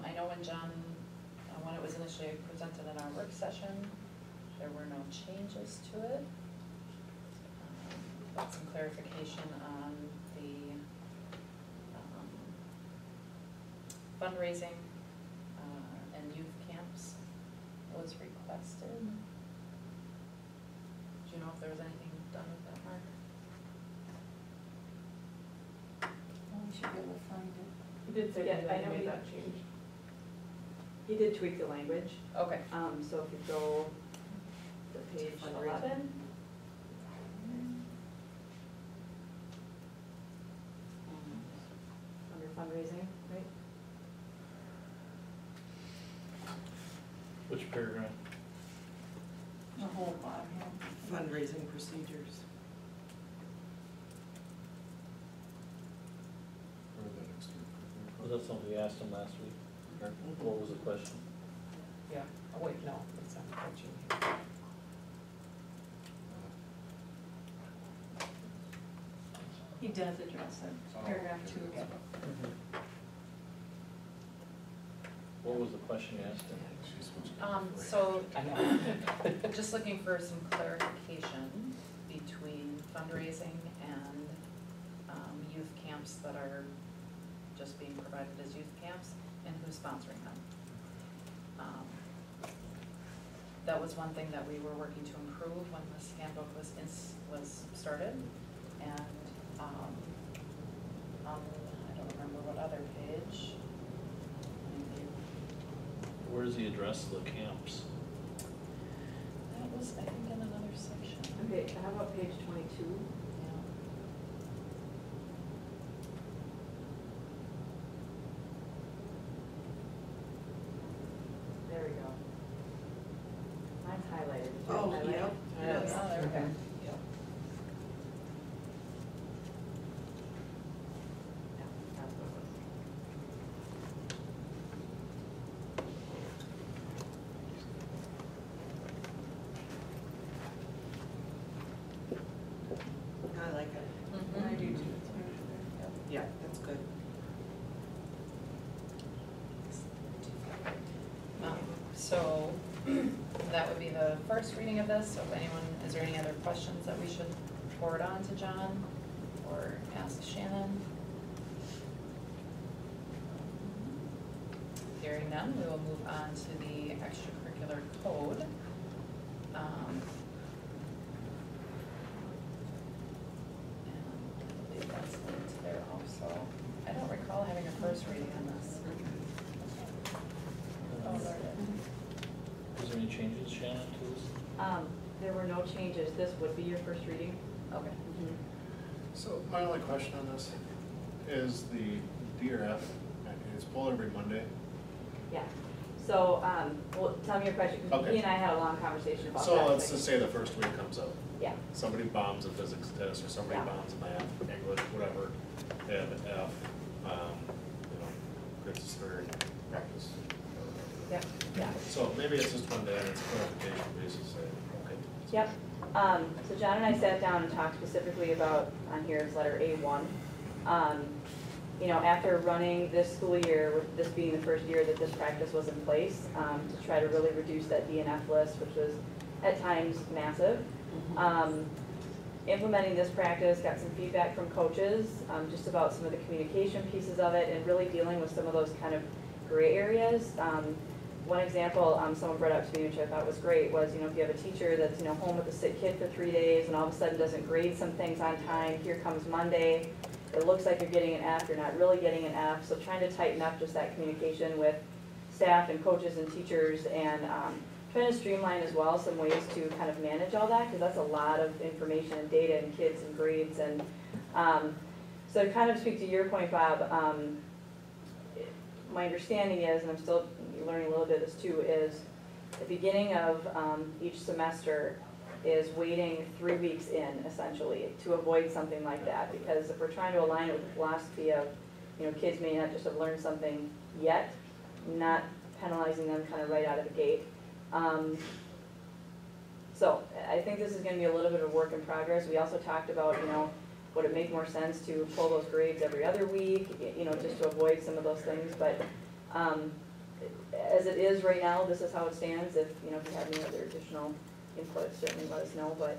I know when John, when it was initially presented in our work session, there were no changes to it. But some clarification on the fundraising and youth camps was requested. Do you know if there was anything done with that, Mark? We should be able to find it. He did say Yeah, that I know he he- made that change. He did tweak the language, Okay. so if you go to page 11. Under fundraising, right? Which paragraph? The whole bottom here. Fundraising procedures. Was that something we asked him last week? What was the question? Yeah, oh wait, no, it's not coaching here. He does address it, paragraph 2 again. What was the question you asked him? So, I know. just looking for some clarification between fundraising and youth camps that are just being provided as youth camps and who's sponsoring them. That was one thing that we were working to improve when this handbook was started. And I don't remember what other page. Where's the address of the camps? That was, I think, in another section. Okay, how about page 22? Yeah. There we go. Mine's highlighted. Did you Oh, highlight it? yep. Yes. Oh, there we go. Okay. Yep. Yeah, that's what it was. I like it. Mhm. I do too. Yep. Yeah, that's good. So, that would be the first reading of this, so if anyone, is there any other questions that we should forward on to John or ask Shannon? Hearing none, we will move on to the extracurricular code. And I believe that's linked there also. I don't recall having a first reading on this. Oh, Lord. Is there any changes, Shannon, to this? There were no changes. This would be your first reading. Okay. So my only question on this is the DRF, it's pulled every Monday. Yeah. So, well, tell me your question, because Okay. he and I had a long conversation about that. So let's just say the first week comes up. Yeah. Somebody bombs a physics test, or somebody Yeah. bombs a math, English, whatever, they have an F, you know, Chris is third, practice. Yep, yeah. So maybe it's just one day, and it's a clarification basis, okay. Yep. So John and I sat down and talked specifically about, on here is letter A1. You know, after running this school year, with this being the first year that this practice was in place, to try to really reduce that DNF list, which was at times massive. Implementing this practice, got some feedback from coaches, just about some of the communication pieces of it, and really dealing with some of those kind of gray areas. One example someone brought up to me, which I thought was great, was, you know, if you have a teacher that's, you know, home with a sick kid for 3 days and all of a sudden doesn't grade some things on time, here comes Monday, it looks like you're getting an F, you're not really getting an F. So trying to tighten up just that communication with staff and coaches and teachers, and trying to streamline as well some ways to kind of manage all that, because that's a lot of information and data and kids and grades. And so to kind of speak to your point, Bob, my understanding is, and I'm still learning a little bit of this too, is the beginning of each semester is waiting 3 weeks in, essentially, to avoid something like that. Because if we're trying to align it with the philosophy of, you know, kids may not just have learned something yet, not penalizing them kind of right out of the gate. So I think this is gonna be a little bit of a work in progress. We also talked about, you know, would it make more sense to pull those grades every other week, you know, just to avoid some of those things. But as it is right now, this is how it stands. If, you know, if you have any other additional input, certainly let us know. But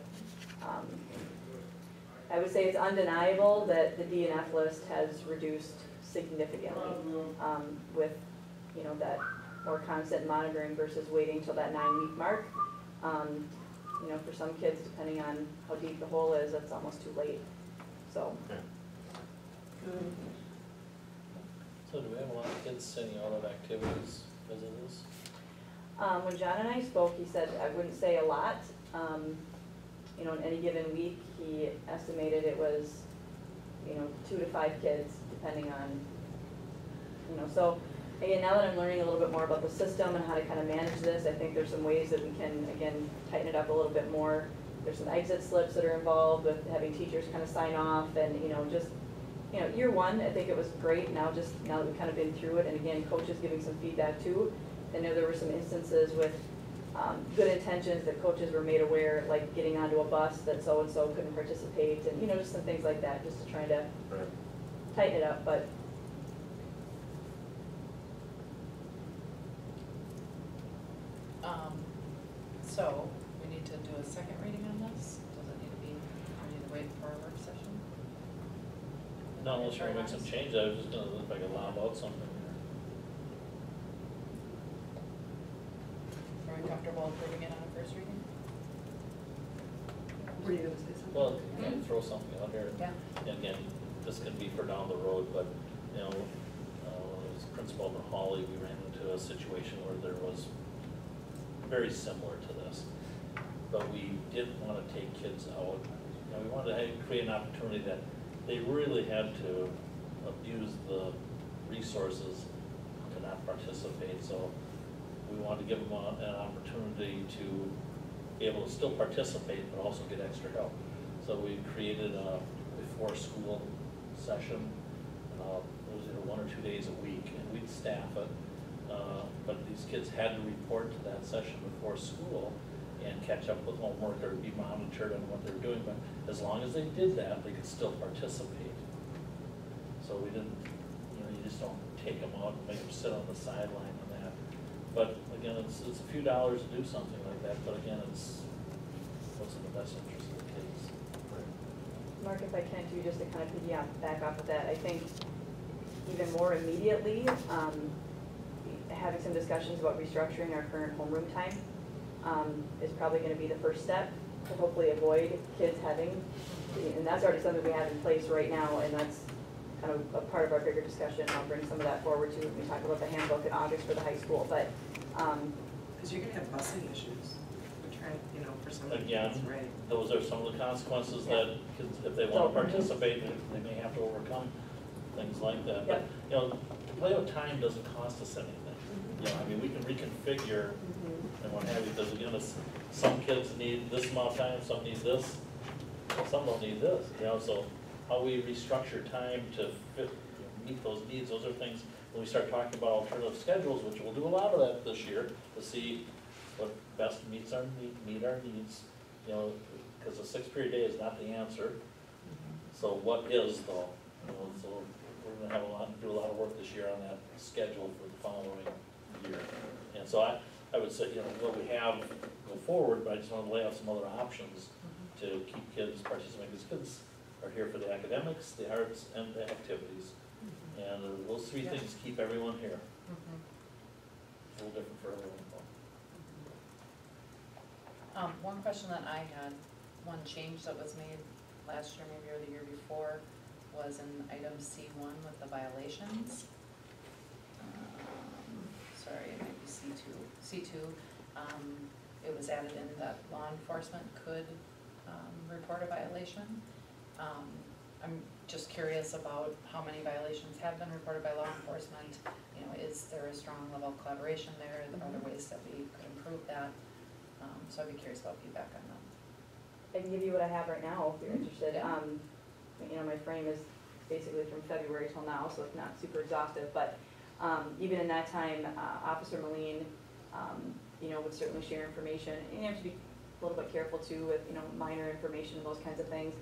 I would say it's undeniable that the DNF list has reduced significantly with, you know, that more constant monitoring versus waiting till that 9-week mark. You know, for some kids, depending on how deep the hole is, it's almost too late. So. So do we have a lot of kids sitting out of activities because of this? When John and I spoke, he said, I wouldn't say a lot. You know, in any given week, he estimated it was, you know, 2 to 5 kids, depending on, you know, so, again, now that I'm learning a little bit more about the system and how to kind of manage this, I think there's some ways that we can, again, tighten it up a little bit more. There's some exit slips that are involved with having teachers kind of sign off, and, you know, just, you know, year one, I think it was great. Now that we've kind of been through it, and again, coaches giving some feedback too. I know there were some instances with good intentions that coaches were made aware, like getting onto a bus that so-and-so couldn't participate, and, you know, just some things like that, just to try to tighten it up. But so we need to do a second reading on this? Does it need to be, we need to wait for a work session? No, unless you want to make some changes, I was just gonna look like a lob out something here. Are we comfortable approving it on a first reading? Were you gonna say something? Well, throw something out here. Yeah. And again, this can be for down the road, but, you know, as principal in Holly, we ran into a situation where there was very similar to this. But we didn't want to take kids out, and we wanted to create an opportunity that they really had to abuse the resources to not participate. So we wanted to give them an opportunity to be able to still participate, but also get extra help. So we created a before-school session. It was either 1 or 2 days a week, and we'd staff it. But these kids had to report to that session before school and catch up with homework or be monitored on what they're doing. But as long as they did that, they could still participate. So we didn't, you just don't take them out and make them sit on the sideline on that. But again, it's a few dollars to do something like that, but again, it's what's in the best interest of the kids. Mark, if I can too, just to kind of back off of that, I think even more immediately, having some discussions about restructuring our current homeroom time is probably going to be the first step to hopefully avoid kids having, and that's already something we have in place right now, and that's kind of a part of our bigger discussion. I'll bring some of that forward too when we talk about the handbook in August for the high school, but. Because you're gonna have busing issues, we're trying, for some of the Again, kids, right? those are some of the consequences that kids, if they want to participate, they may have to overcome, things like that. But, play out time doesn't cost us anything. We can reconfigure and what have you, because again, some kids need this amount of time, some need this, some don't need this, so how we restructure time to fit, meet those needs, those are things, when we start talking about alternative schedules, which we'll do a lot of that this year, to see what best meet our needs, because a 6-period day is not the answer. So what is though? So we're gonna have do a lot of work this year on that schedule for the following year. And so I would say, what we have go forward, but I just want to lay out some other options to keep kids participating, because kids are here for the academics, the arts, and the activities. And those 3 things keep everyone here. It's a little different for everyone. One question that I had, one change that was made last year, maybe or the year before, was in item C1 with the violations. Sorry, it might be C2. It was added in that law enforcement could report a violation. I'm just curious about how many violations have been reported by law enforcement. Is there a strong level of collaboration there? Are there ways that we could improve that? So I'd be curious about feedback on that. I can give you what I have right now if you're interested. My frame is basically from February till now, so it's not super exhaustive, but even in that time, Officer Moline, would certainly share information, and you have to be a little bit careful too with, minor information and those kinds of things.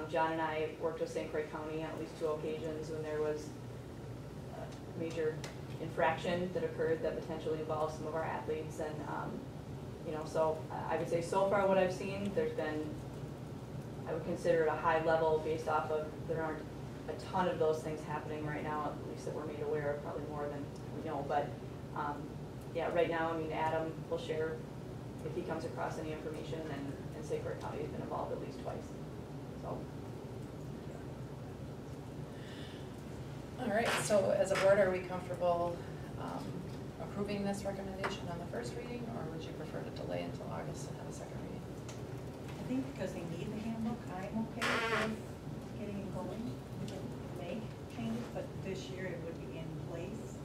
John and I worked with St. Croix County on at least 2 occasions when there was a major infraction that occurred that potentially involved some of our athletes, and so I would say so far what I've seen, there's been, I would consider it a high level based off of, there aren't a ton of those things happening right now, at least that we're made aware of, probably more than we know, but right now, Adam will share if he comes across any information, and St. Croix County has been involved at least twice, so. All right, so as a board, are we comfortable approving this recommendation on the first reading, or would you prefer to delay until August and have a second reading? I think because they need the handbook, I'm okay with getting it going. We can make changes, but this year it would be in place.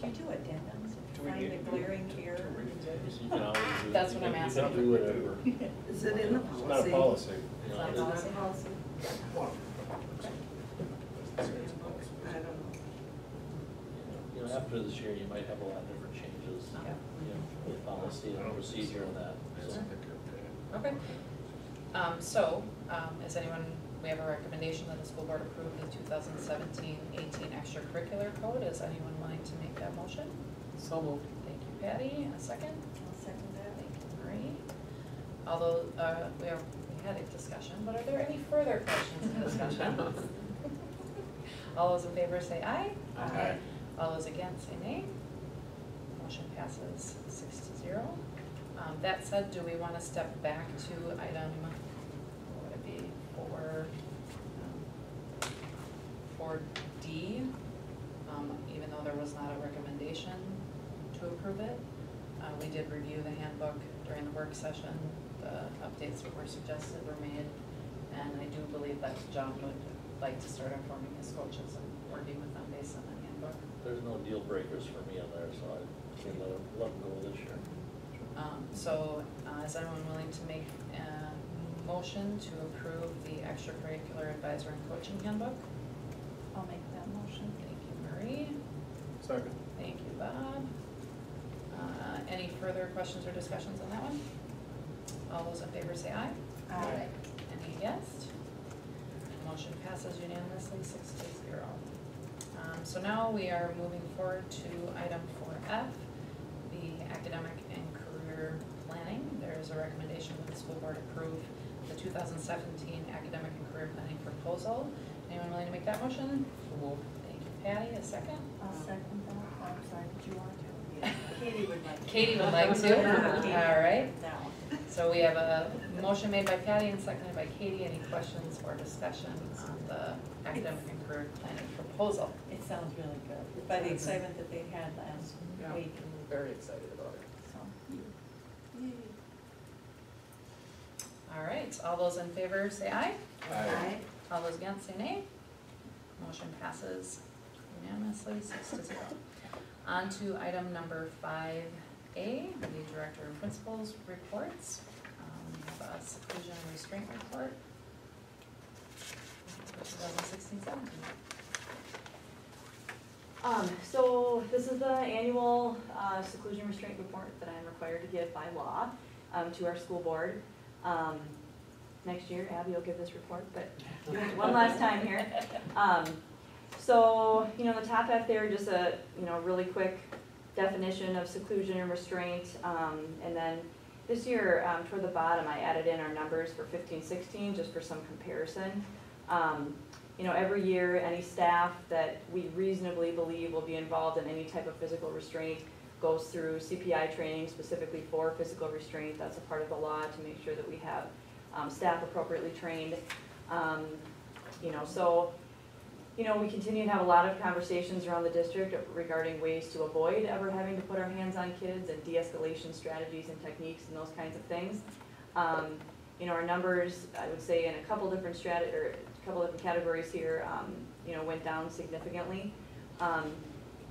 Do you do addendums if you find the glaring error? You can always do. That's what I'm asking. You can do whatever. Is it in the It's policy? not a policy. It's not a Is it policy? a policy? Well, I don't know. After this year, you might have a lot of different changes, Yeah. with policy and procedure and that, I so. think you're okay. Okay, is anyone, we have a recommendation that the school board approve the 2017-18 extracurricular code. Is anyone willing to make that motion? So moved. Thank you, Patty. And a second? I'll second that. Thank you, Marie. Although, we had a discussion, but are there any further questions in discussion? All those in favor say aye. Aye. All those against say nay. Motion passes 6-0. That said, do we want to step back to item for D, even though there was not a recommendation to approve it. We did review the handbook during the work session. The updates that were suggested were made, and I do believe that John would like to start informing his coaches and working with them based on the handbook. There's no deal breakers for me on there, so I say let them go this year. Is anyone willing to make a motion to approve the extracurricular advisor and coaching handbook? I'll make that motion. Thank you, Marie. Second. Thank you, Bob. Any further questions or discussions on that one? All those in favor say aye. Aye. Any against? Motion passes unanimously, 6-0. So now we are moving forward to item 4F, the academic and career planning. There is a recommendation that the school board approve the 2017 academic and career planning proposal. Anyone willing to make that motion? Thank you, Patty. A second? I'll second that. Oh, I'm sorry, did you want to? Katie would like to. Katie would like to. All right. That one. So we have a motion made by Patty and seconded by Katie. Any questions or discussion on the academic and career planning proposal? It sounds really good, by the excitement that they had last week. Very excited about it. So, All right, all those in favor say aye. Aye. All those against say nay. Motion passes unanimously, 6-0. On to item number 5A, the director and principal's reports. We have a seclusion and restraint report for 2016-17. So this is the annual seclusion restraint report that I'm required to give by law to our school board. Next year, Abby will give this report, but one last time here. So, the top half there, just a, really quick definition of seclusion and restraint. And then this year, toward the bottom, I added in our numbers for 15-16, just for some comparison. Every year, any staff that we reasonably believe will be involved in any type of physical restraint goes through CPI training specifically for physical restraint. That's a part of the law to make sure that we have staff appropriately trained. We continue to have a lot of conversations around the district regarding ways to avoid ever having to put our hands on kids and de-escalation strategies and techniques and those kinds of things. Our numbers, I would say, in a couple different categories here, went down significantly.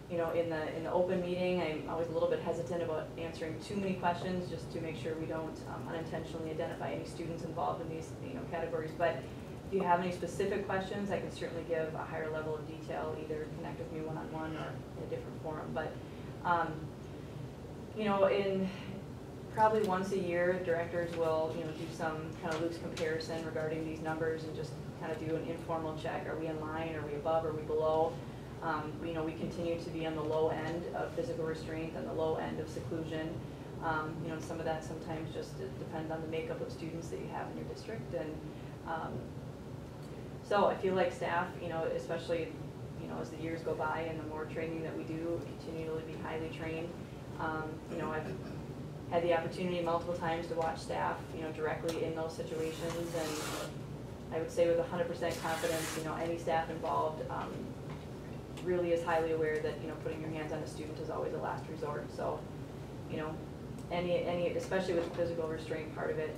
In the open meeting, I'm always a little bit hesitant about answering too many questions, just to make sure we don't unintentionally identify any students involved in these, categories. But if you have any specific questions, I can certainly give a higher level of detail, either connect with me one-on-one or in a different forum. But, in probably once a year, directors will, do some kind of loose comparison regarding these numbers and just kind of do an informal check. Are we in line? Are we above? Are we below? We continue to be on the low end of physical restraint and the low end of seclusion. Some of that sometimes just depends on the makeup of students that you have in your district. And so I feel like staff, especially, as the years go by and the more training that we do, continue to be highly trained. I've had the opportunity multiple times to watch staff, directly in those situations. And I would say with 100% confidence, any staff involved really is highly aware that, putting your hands on a student is always a last resort. So, any, especially with the physical restraint part of it,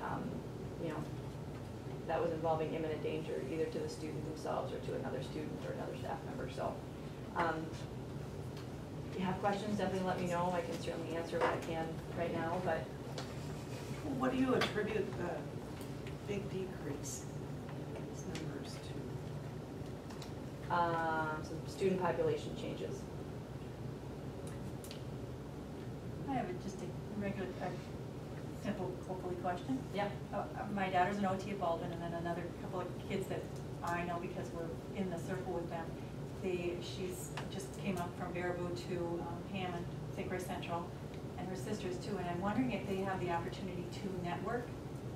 that was involving imminent danger either to the student themselves or to another student or another staff member. So, if you have questions, definitely let me know. I can certainly answer what I can right now, but. What do you attribute the big decrease in these numbers to? Some student population changes. I have just a regular, simple, hopefully, question. Yeah. My daughter's an OT at Baldwin, and then another couple of kids that I know because we're in the circle with them. She's just came up from Baraboo to Hammond, St. Grace Central, and her sisters too. And I'm wondering if they have the opportunity to network,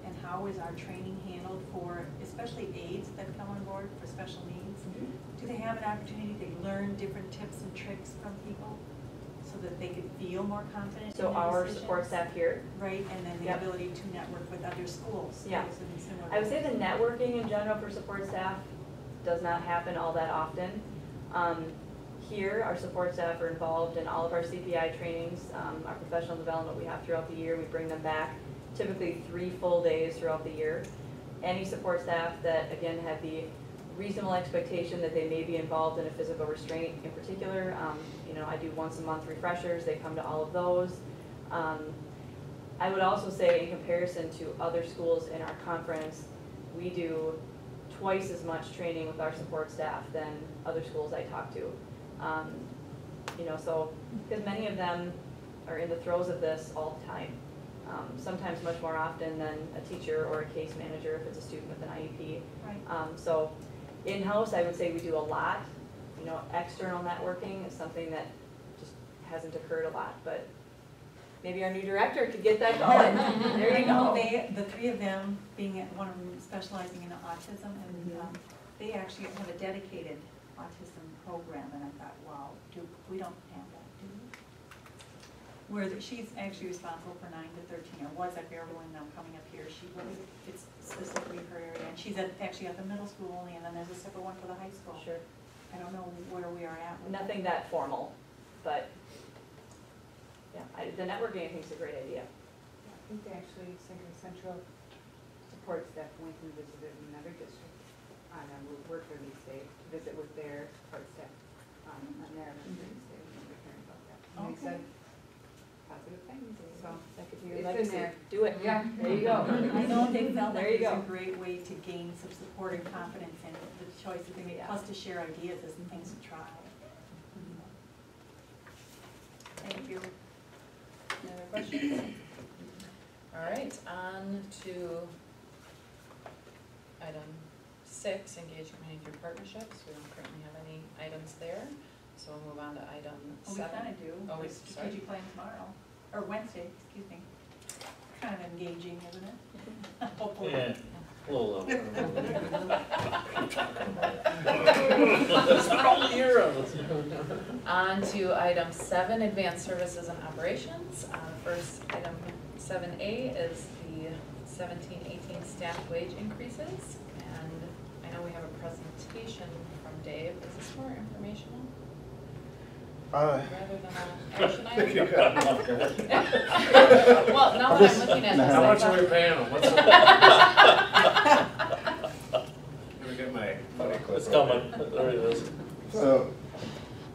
and how is our training handled for, especially aides that come on board for special needs? Mm-hmm. Do they have an opportunity to learn different tips and tricks from people so that they could feel more confident? So in their our decisions? support staff here. Right, and then the Yep. ability to network with other schools. Yeah. those in similar I would say the positions. networking in general for support staff does not happen all that often. Here, our support staff are involved in all of our CPI trainings, our professional development we have throughout the year. We bring them back typically 3 full days throughout the year. Any support staff that, again, have the reasonable expectation that they may be involved in a physical restraint in particular, you know, I do once a month refreshers. They come to all of those. I would also say in comparison to other schools in our conference, we do twice as much training with our support staff than other schools I talk to. You know, so, because many of them are in the throes of this all the time. Sometimes much more often than a teacher or a case manager if it's a student with an IEP. Right. So in-house, I would say we do a lot. You know, external networking is something that just hasn't occurred a lot, but maybe our new director could get that going. There you go. The 3 of them, being one of them specializing in autism, and they actually have a dedicated autism program, and I thought, wow, we don't have that, do we? Where she's actually responsible for 9 to 13, or was at Bearville, and now coming up here, it's specifically her area, and she's actually at the middle school only, and then there's a separate one for the high school. Sure. I don't know where we are at. Nothing that formal, but yeah, the networking I think is a great idea. I think they actually, Sangamon Central support staff went and visited another district on a work release day to visit with their support staff on their release day. We were hearing about that. And they said positive things, so That could be your it's in legacy. there. Do it. Yeah. There you go. I know they felt There like you it was go. a great way to gain some support and confidence in the choice that they make, Yeah. plus to share ideas as things to try. Thank you. Any other questions? All right, on to item 6, engage community through partnerships. We don't currently have any items there, so we'll move on to item 7. We kind of do. Oh, The sorry. strategic plan tomorrow, or Wednesday, excuse me. Kind of engaging, isn't it? Hopefully. Yeah, a little. On to item 7, advanced services and operations. First, item 7A is the 17-18 staff wage increases. And I know we have a presentation from Dave. Is this more informational rather than an action item? Well, now that I'm looking at this, How I much thought- are we paying them? What's Let me get my funny clip. It's coming, there it is. So,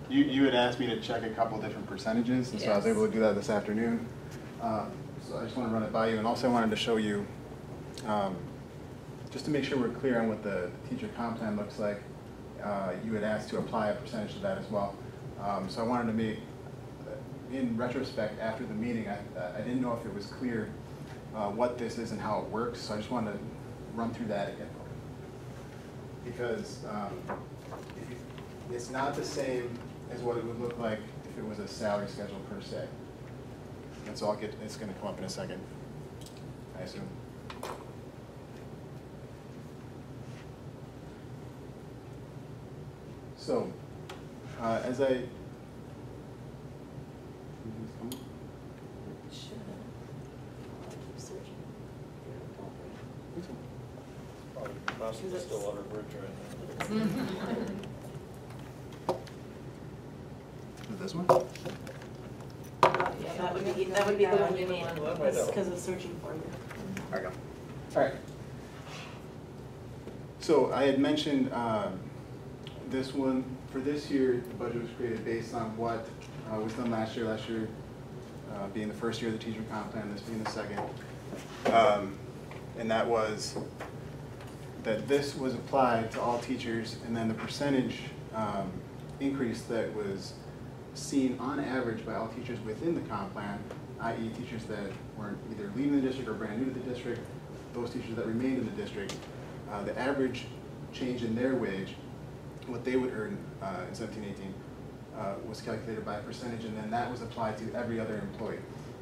you had asked me to check a couple different percentages, and so I was Yes. able to do that this afternoon. So I just want to run it by you, and also I wanted to show you, just to make sure we're clear on what the teacher comp plan looks like, you had asked to apply a percentage of that as well. So I wanted to make, in retrospect, after the meeting, I didn't know if it was clear what this is and how it works, so I just wanted to run through that again. Because it's not the same as what it would look like if it was a salary schedule per se. And so it's gonna come up in a second, I assume. So, as I, Possibly still under bridge right now. this one? Yeah, that would be the one you need, Well, that might help. because of searching for you. There we go. All right. So I had mentioned this one, for this year, the budget was created based on what was done last year being the first year of the teacher comp plan, this being the second. And that was that this was applied to all teachers, and then the percentage increase that was seen on average by all teachers within the comp plan, i.e. teachers that weren't either leaving the district or brand new to the district, those teachers that remained in the district, the average change in their wage, what they would earn in 17-18, was calculated by a percentage, and then that was applied to every other employee.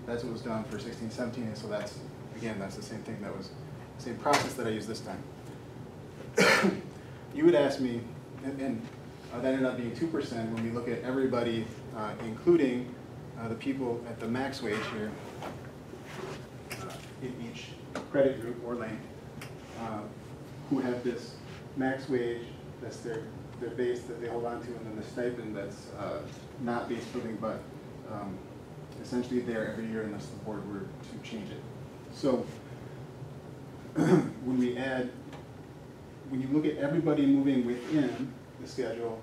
That's what was done for 16-17, and so that's, again, that's the same thing, that was the same process that I used this time. You would ask me, and that ended up being 2% when we look at everybody, including the people at the max wage here in each credit group or lane, who have this max wage, that's their their base that they hold on to, and then the stipend that's not base building, but essentially there every year unless the board were to change it. So when you look at everybody moving within the schedule,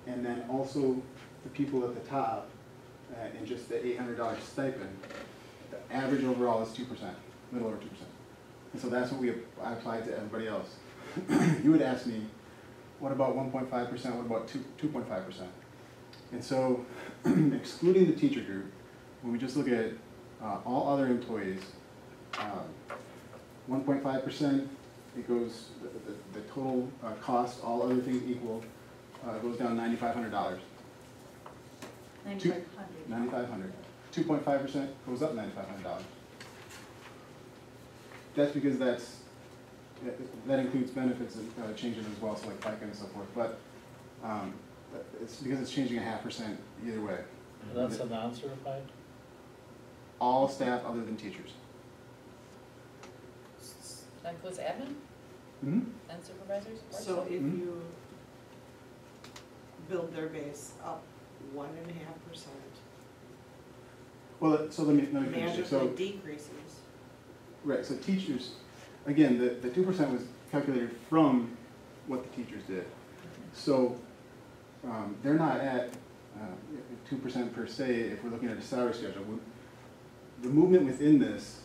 and then also the people at the top, and just the $800 stipend, the average overall is 2%, a little over 2%. And so that's what I applied to everybody else. You would ask me, what about 1.5%, what about 2.5%? And so, excluding the teacher group, when we just look at all other employees, 1.5%, it goes, the total cost, all other things equal, goes down $9,500. $9,500. 2.5% goes up $9,500. That's because that includes benefits changing as well, so like FICA and so forth. But it's because it's changing 0.5% either way. And that's a non-certified? All staff other than teachers. That includes admin Mm-hmm. and supervisors? or So if Mhm. you build their base up 1.5%, Well, so let me finish. imagine So, if it decreases. right, so teachers, again, the 2% was calculated from what the teachers did. So they're not at 2% per se if we're looking at a salary schedule. The movement within this,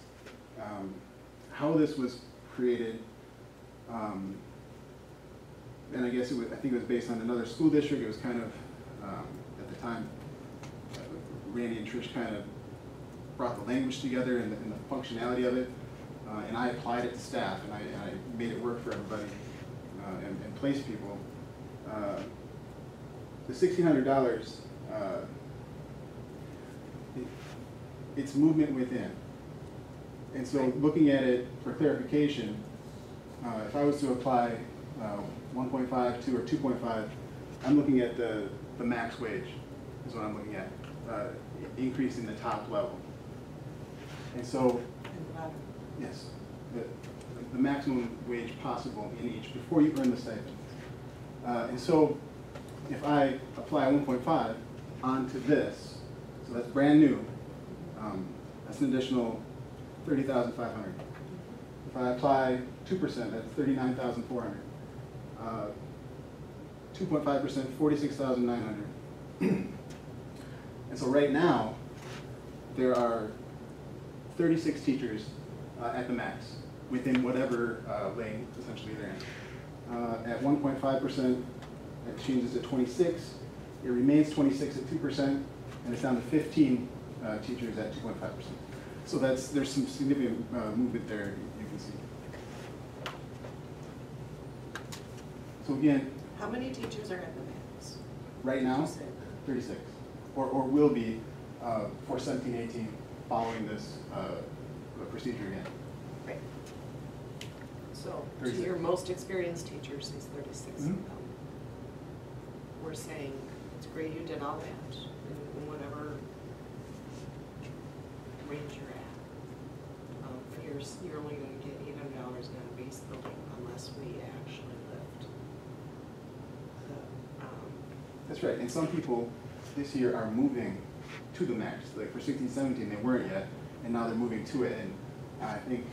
how this was created, and I guess I think it was based on another school district. It was kind of, at the time, Randy and Trish kind of brought the language together and the functionality of it. And I applied it to staff, and I made it work for everybody and placed people. The $1,600, it's movement within. And so looking at it for clarification, if I was to apply 1.5 to or 2.5, I'm looking at the max wage is what I'm looking at, increasing the top level. And so, yes, the maximum wage possible in each before you earn the stipend. And so if I apply 1.5 onto this, so that's brand new, that's an additional $30,500. If I apply 2%, that's $39,400. 2.5%, $46,900. And so right now, there are 36 teachers at the max, within whatever lane essentially they're in. At 1.5%, it changes to 26. It remains 26 at 2%, and it's down to 15 teachers at 2.5%. So there's some significant movement there, you can see. So again, How many teachers are at the max? right now, 36, or will be for 17-18 following this procedure again. Right. So, to 36. your most experienced teachers, these 36 of Mhm. them, we're saying, it's great you did all that, in whatever range you're at. You're only gonna get $800 in a base building unless we actually lift the, That's right, and some people this year are moving to the max. Like for 16-17, they weren't yet, and now they're moving to it, and I think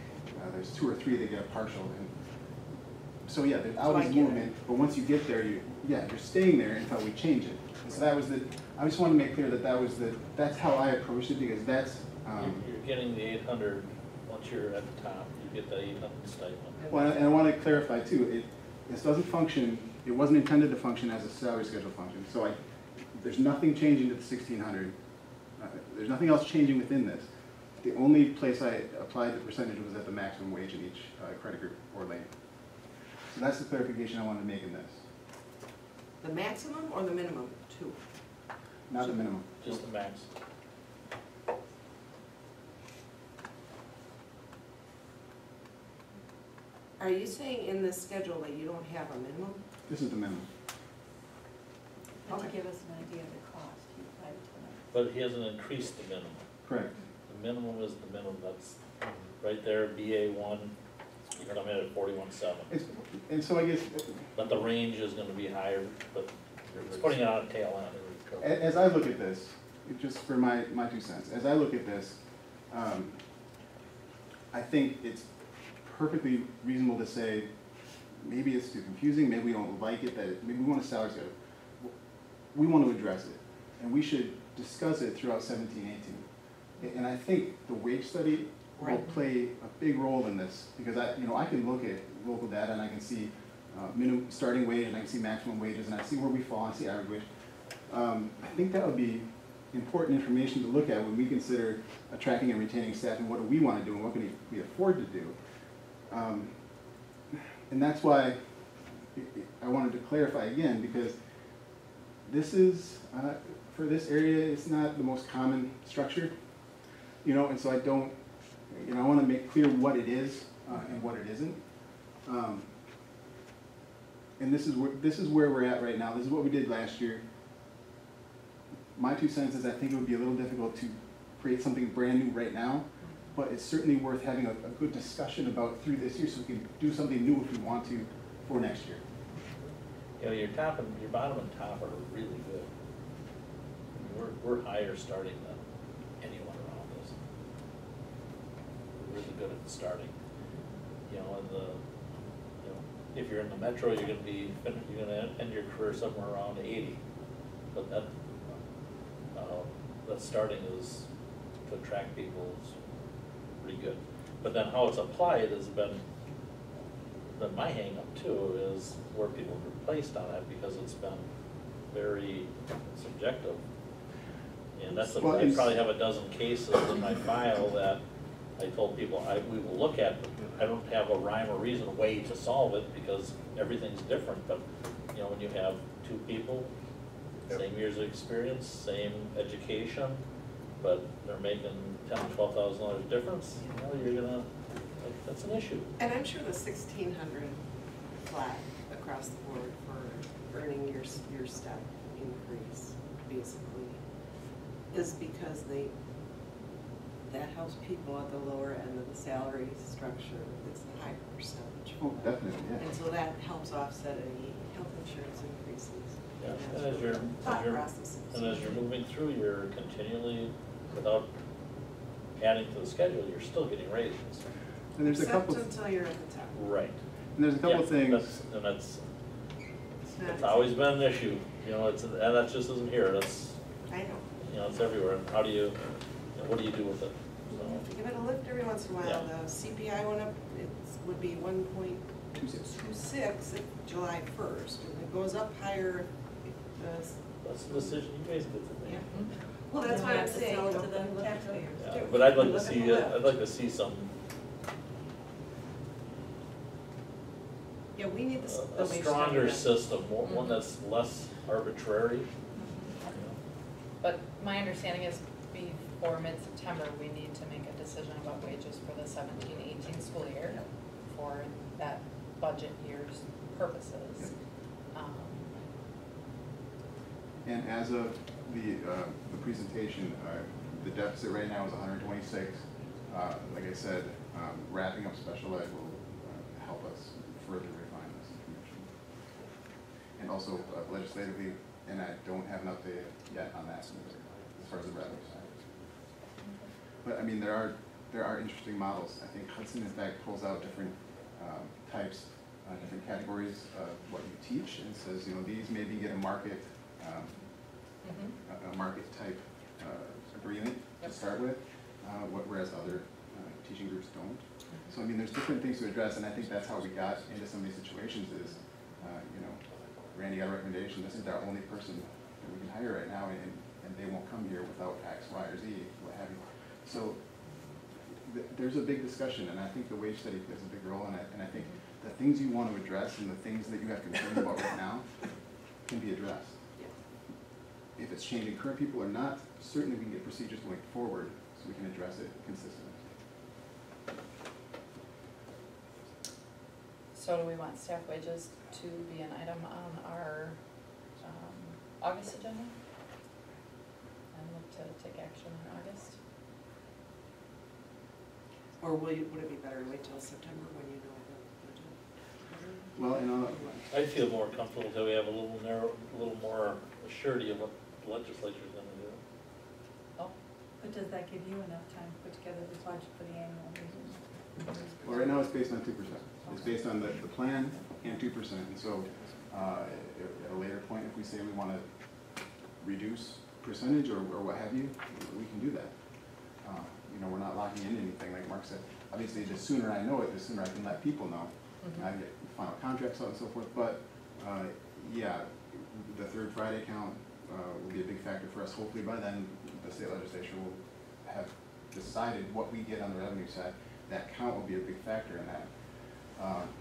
there's 2 or 3 that get a partial. And so yeah, there's always movement, but once you get there, you're staying there until we change it. And so that was I just wanted to make clear that's how I approached it, because that's, You're getting the 800, once you're at the top, you get the 800 stipend. well, and I want to clarify too, this doesn't function, it wasn't intended to function as a salary schedule function. So there's nothing changing to the 1,600. There's nothing else changing within this. The only place I applied the percentage was at the maximum wage in each credit group or lane. So that's the clarification I wanted to make in this. the maximum or the minimum, 2? Not the minimum. Just the max. Are you saying in this schedule that you don't have a minimum? This is the minimum. And to Okay. give us an idea of the cost, he applied it to them. But he hasn't increased the minimum. Correct. The minimum is the minimum, that's right there, BA1, you're gonna come in at 41.7. And so I guess but the range is gonna be higher, but it's putting it on a tail end. As I look at this, just for my 2 cents, as I look at this, I think it's perfectly reasonable to say, maybe it's too confusing, maybe we don't like it, maybe we want a salary schedule. We want to address it, and we should discuss it throughout 17-18. And I think the wage study will play a big role in this, because I can look at local data and I can see minimum starting wage and I can see maximum wages and I see where we fall, I see average wage. I think that would be important information to look at when we consider attracting and retaining staff and what do we want to do and what can we afford to do. And that's why I wanted to clarify again, because this is, for this area, it's not the most common structure, and so I don't, I want to make clear what it is and what it isn't. And this is where we're at right now. This is what we did last year. My 2 cents is I think it would be a little difficult to create something brand new right now, but it's certainly worth having a good discussion about through this year so we can do something new if we want to for next year. Your top and your bottom and top are really good. We're higher starting than anyone around us. We're really good at starting. If you're in the metro, you're gonna end your career somewhere around 80. But that starting is to attract people is pretty good. But then how it's applied has been my hang up too, is where people are placed on it, because it's been very subjective. And that's, I probably have a dozen cases in my file that I told people we will look at, but I don't have a rhyme or reason way to solve it because everything's different. But when you have 2 people, same years of experience, same education, but they're making $10,000 to $12,000 difference, you're gonna, that's an issue. And I'm sure the 1,600 flat across the board for earning your step increase, basically, is because that helps people at the lower end of the salary structure. It's a higher percentage. Oh, definitely, yeah. And so that helps offset any health insurance increases. Yeah, And and as you're moving through, you're continually, without adding to the schedule, you're still getting raises. And there's a couple. Except until you're at the top. Right. And there's a couple things. It's always been an issue, and that just isn't here, that's, I know. It's everywhere, and how do you, what do you do with it? You have to give it a lift every once in a while. Yeah. The CPI went up, it would be 1.26 at July 1st, and it goes up higher if That's the decision you guys get to make. Well, that's why I'm have to saying. sell it to the taxpayers Yeah, too. but I'd like to Look at see, the lift. I'd like to see some, Yeah, we need the a wage stronger study done. system, one that's less arbitrary. But my understanding is before mid-September, we need to make a decision about wages for the 17-18 school year for that budget year's purposes. And as of the presentation, the deficit right now is 126. Like I said, wrapping up special ed will help us further refine this information. And also legislatively, and I don't have an update yet on that as far as the revenue side. But I mean, there are interesting models. I think Hudson, in fact, pulls out different types, different categories of what you teach, and says, these maybe get a market, a market type agreement to start with, whereas other teaching groups don't. So I mean, there's different things to address, and I think that's how we got into some of these situations. Is Randy got a recommendation. This is our only person that we can hire right now, and they won't come here without X, Y, or Z, what have you. So there's a big discussion, and I think the wage study plays a big role in it. And I think the things you want to address and the things that you have concern about right now can be addressed. If it's changing current people or not, certainly we can get procedures going forward so we can address it consistently. So do we want staff wages to be an item on our August agenda? And look to take action in August? Or would it be better to wait till September when you know the budget? Well, I feel more comfortable till we have a little more surety of what the legislature's gonna do. But does that give you enough time to put together the budget for the annual meeting? well, right now it's based on 2%. It's based on the plan and 2%. And so, at a later point, if we say we want to reduce percentage or what have you, we can do that. You know, we're not locking in anything, like Mark said. Obviously, the sooner I know it, the sooner I can let people know. And I get final contracts out and so forth. But, yeah, the third Friday count will be a big factor for us. Hopefully by then, the state legislature will have decided what we get on the revenue side. That count will be a big factor in that.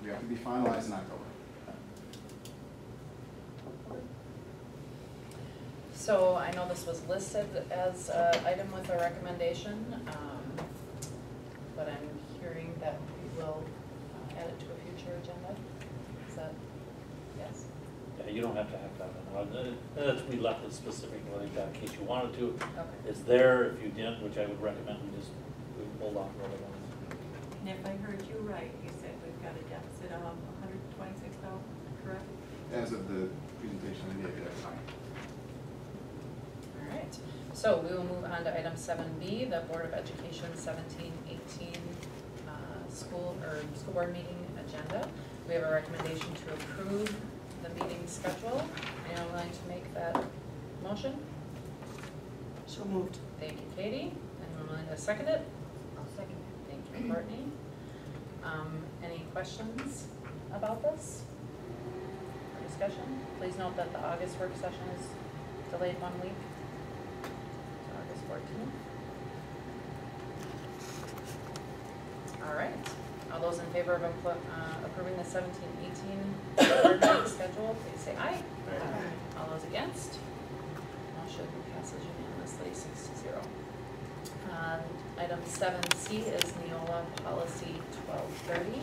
We have to be finalized in October. So I know this was listed as an item with a recommendation, but I'm hearing that we will add it to a future agenda. Is that, yes? Yeah, you don't have to have that one. That's, we left it specific like that in case you wanted to. Okay. It's there if you didn't, which I would recommend we hold off for other ones. And if I heard you right, you said we've got a deficit of $126,000, correct? As of the presentation I gave you, that's fine. All right, so we will move on to item 7B, the Board of Education 17-18 school board meeting agenda. We have a recommendation to approve the meeting schedule. Anyone willing to make that motion? So moved. Thank you, Katie. Anyone willing to second it? I'll second it. Thank you, Courtney. Any questions about this? Or discussion? Please note that the August work session is delayed 1 week. To August 14th. All right. All those in favor of approving the 17-18 board meeting schedule, please say aye. Aye. All those against? Motion passes unanimously, 6-0. Item 7C is Neola Policy 1230.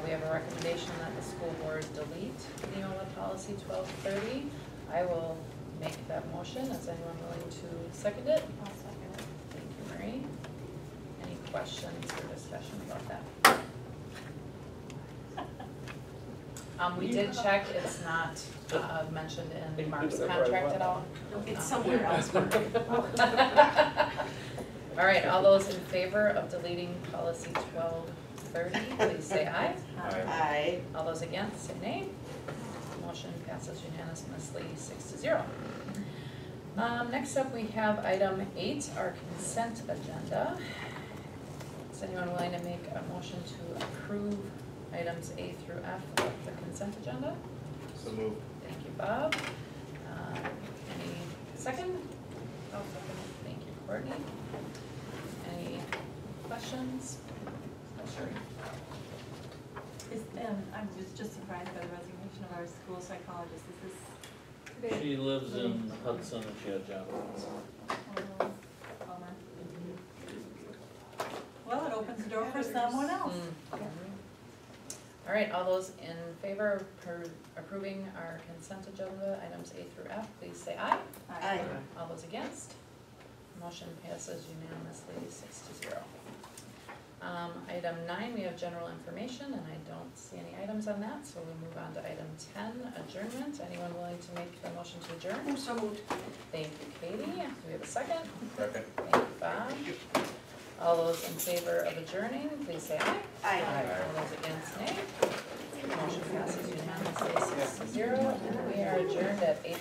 We have a recommendation that the school board delete Neola Policy 1230. I will make that motion. Is anyone willing to second it? I'll second it. Thank you, Marie. Any questions or discussion about that? We did check, it's not mentioned in Mark's contract at all. It's somewhere else. All right, all those in favor of deleting policy 1230, please say aye. Aye. All those against, say nay. Motion passes unanimously, 6-0. Next up, we have item 8, our consent agenda. Is anyone willing to make a motion to approve items A through F of the consent agenda? So moved. Thank you, Bob. Any second? I'll second it. Thank you, Courtney. Any questions? Sure. I was just surprised by the resignation of our school psychologist. Is this today? She lives in Hudson and she had a job. Bummer. Well, it opens the door for someone else. All right, all those in favor of approving our consent agenda, items A through F, please say aye. Aye. All those against? Motion passes unanimously, 6-0. Item 9, we have general information, and I don't see any items on that, so we move on to item 10, adjournment. Anyone willing to make the motion to adjourn? So moved. Thank you, Katie. Do we have a second? Second. Thank you, Bob. All those in favor of adjourning, please say aye. Aye. All those against, nay. Motion passes unanimously, 6-0, and we are adjourned at 8.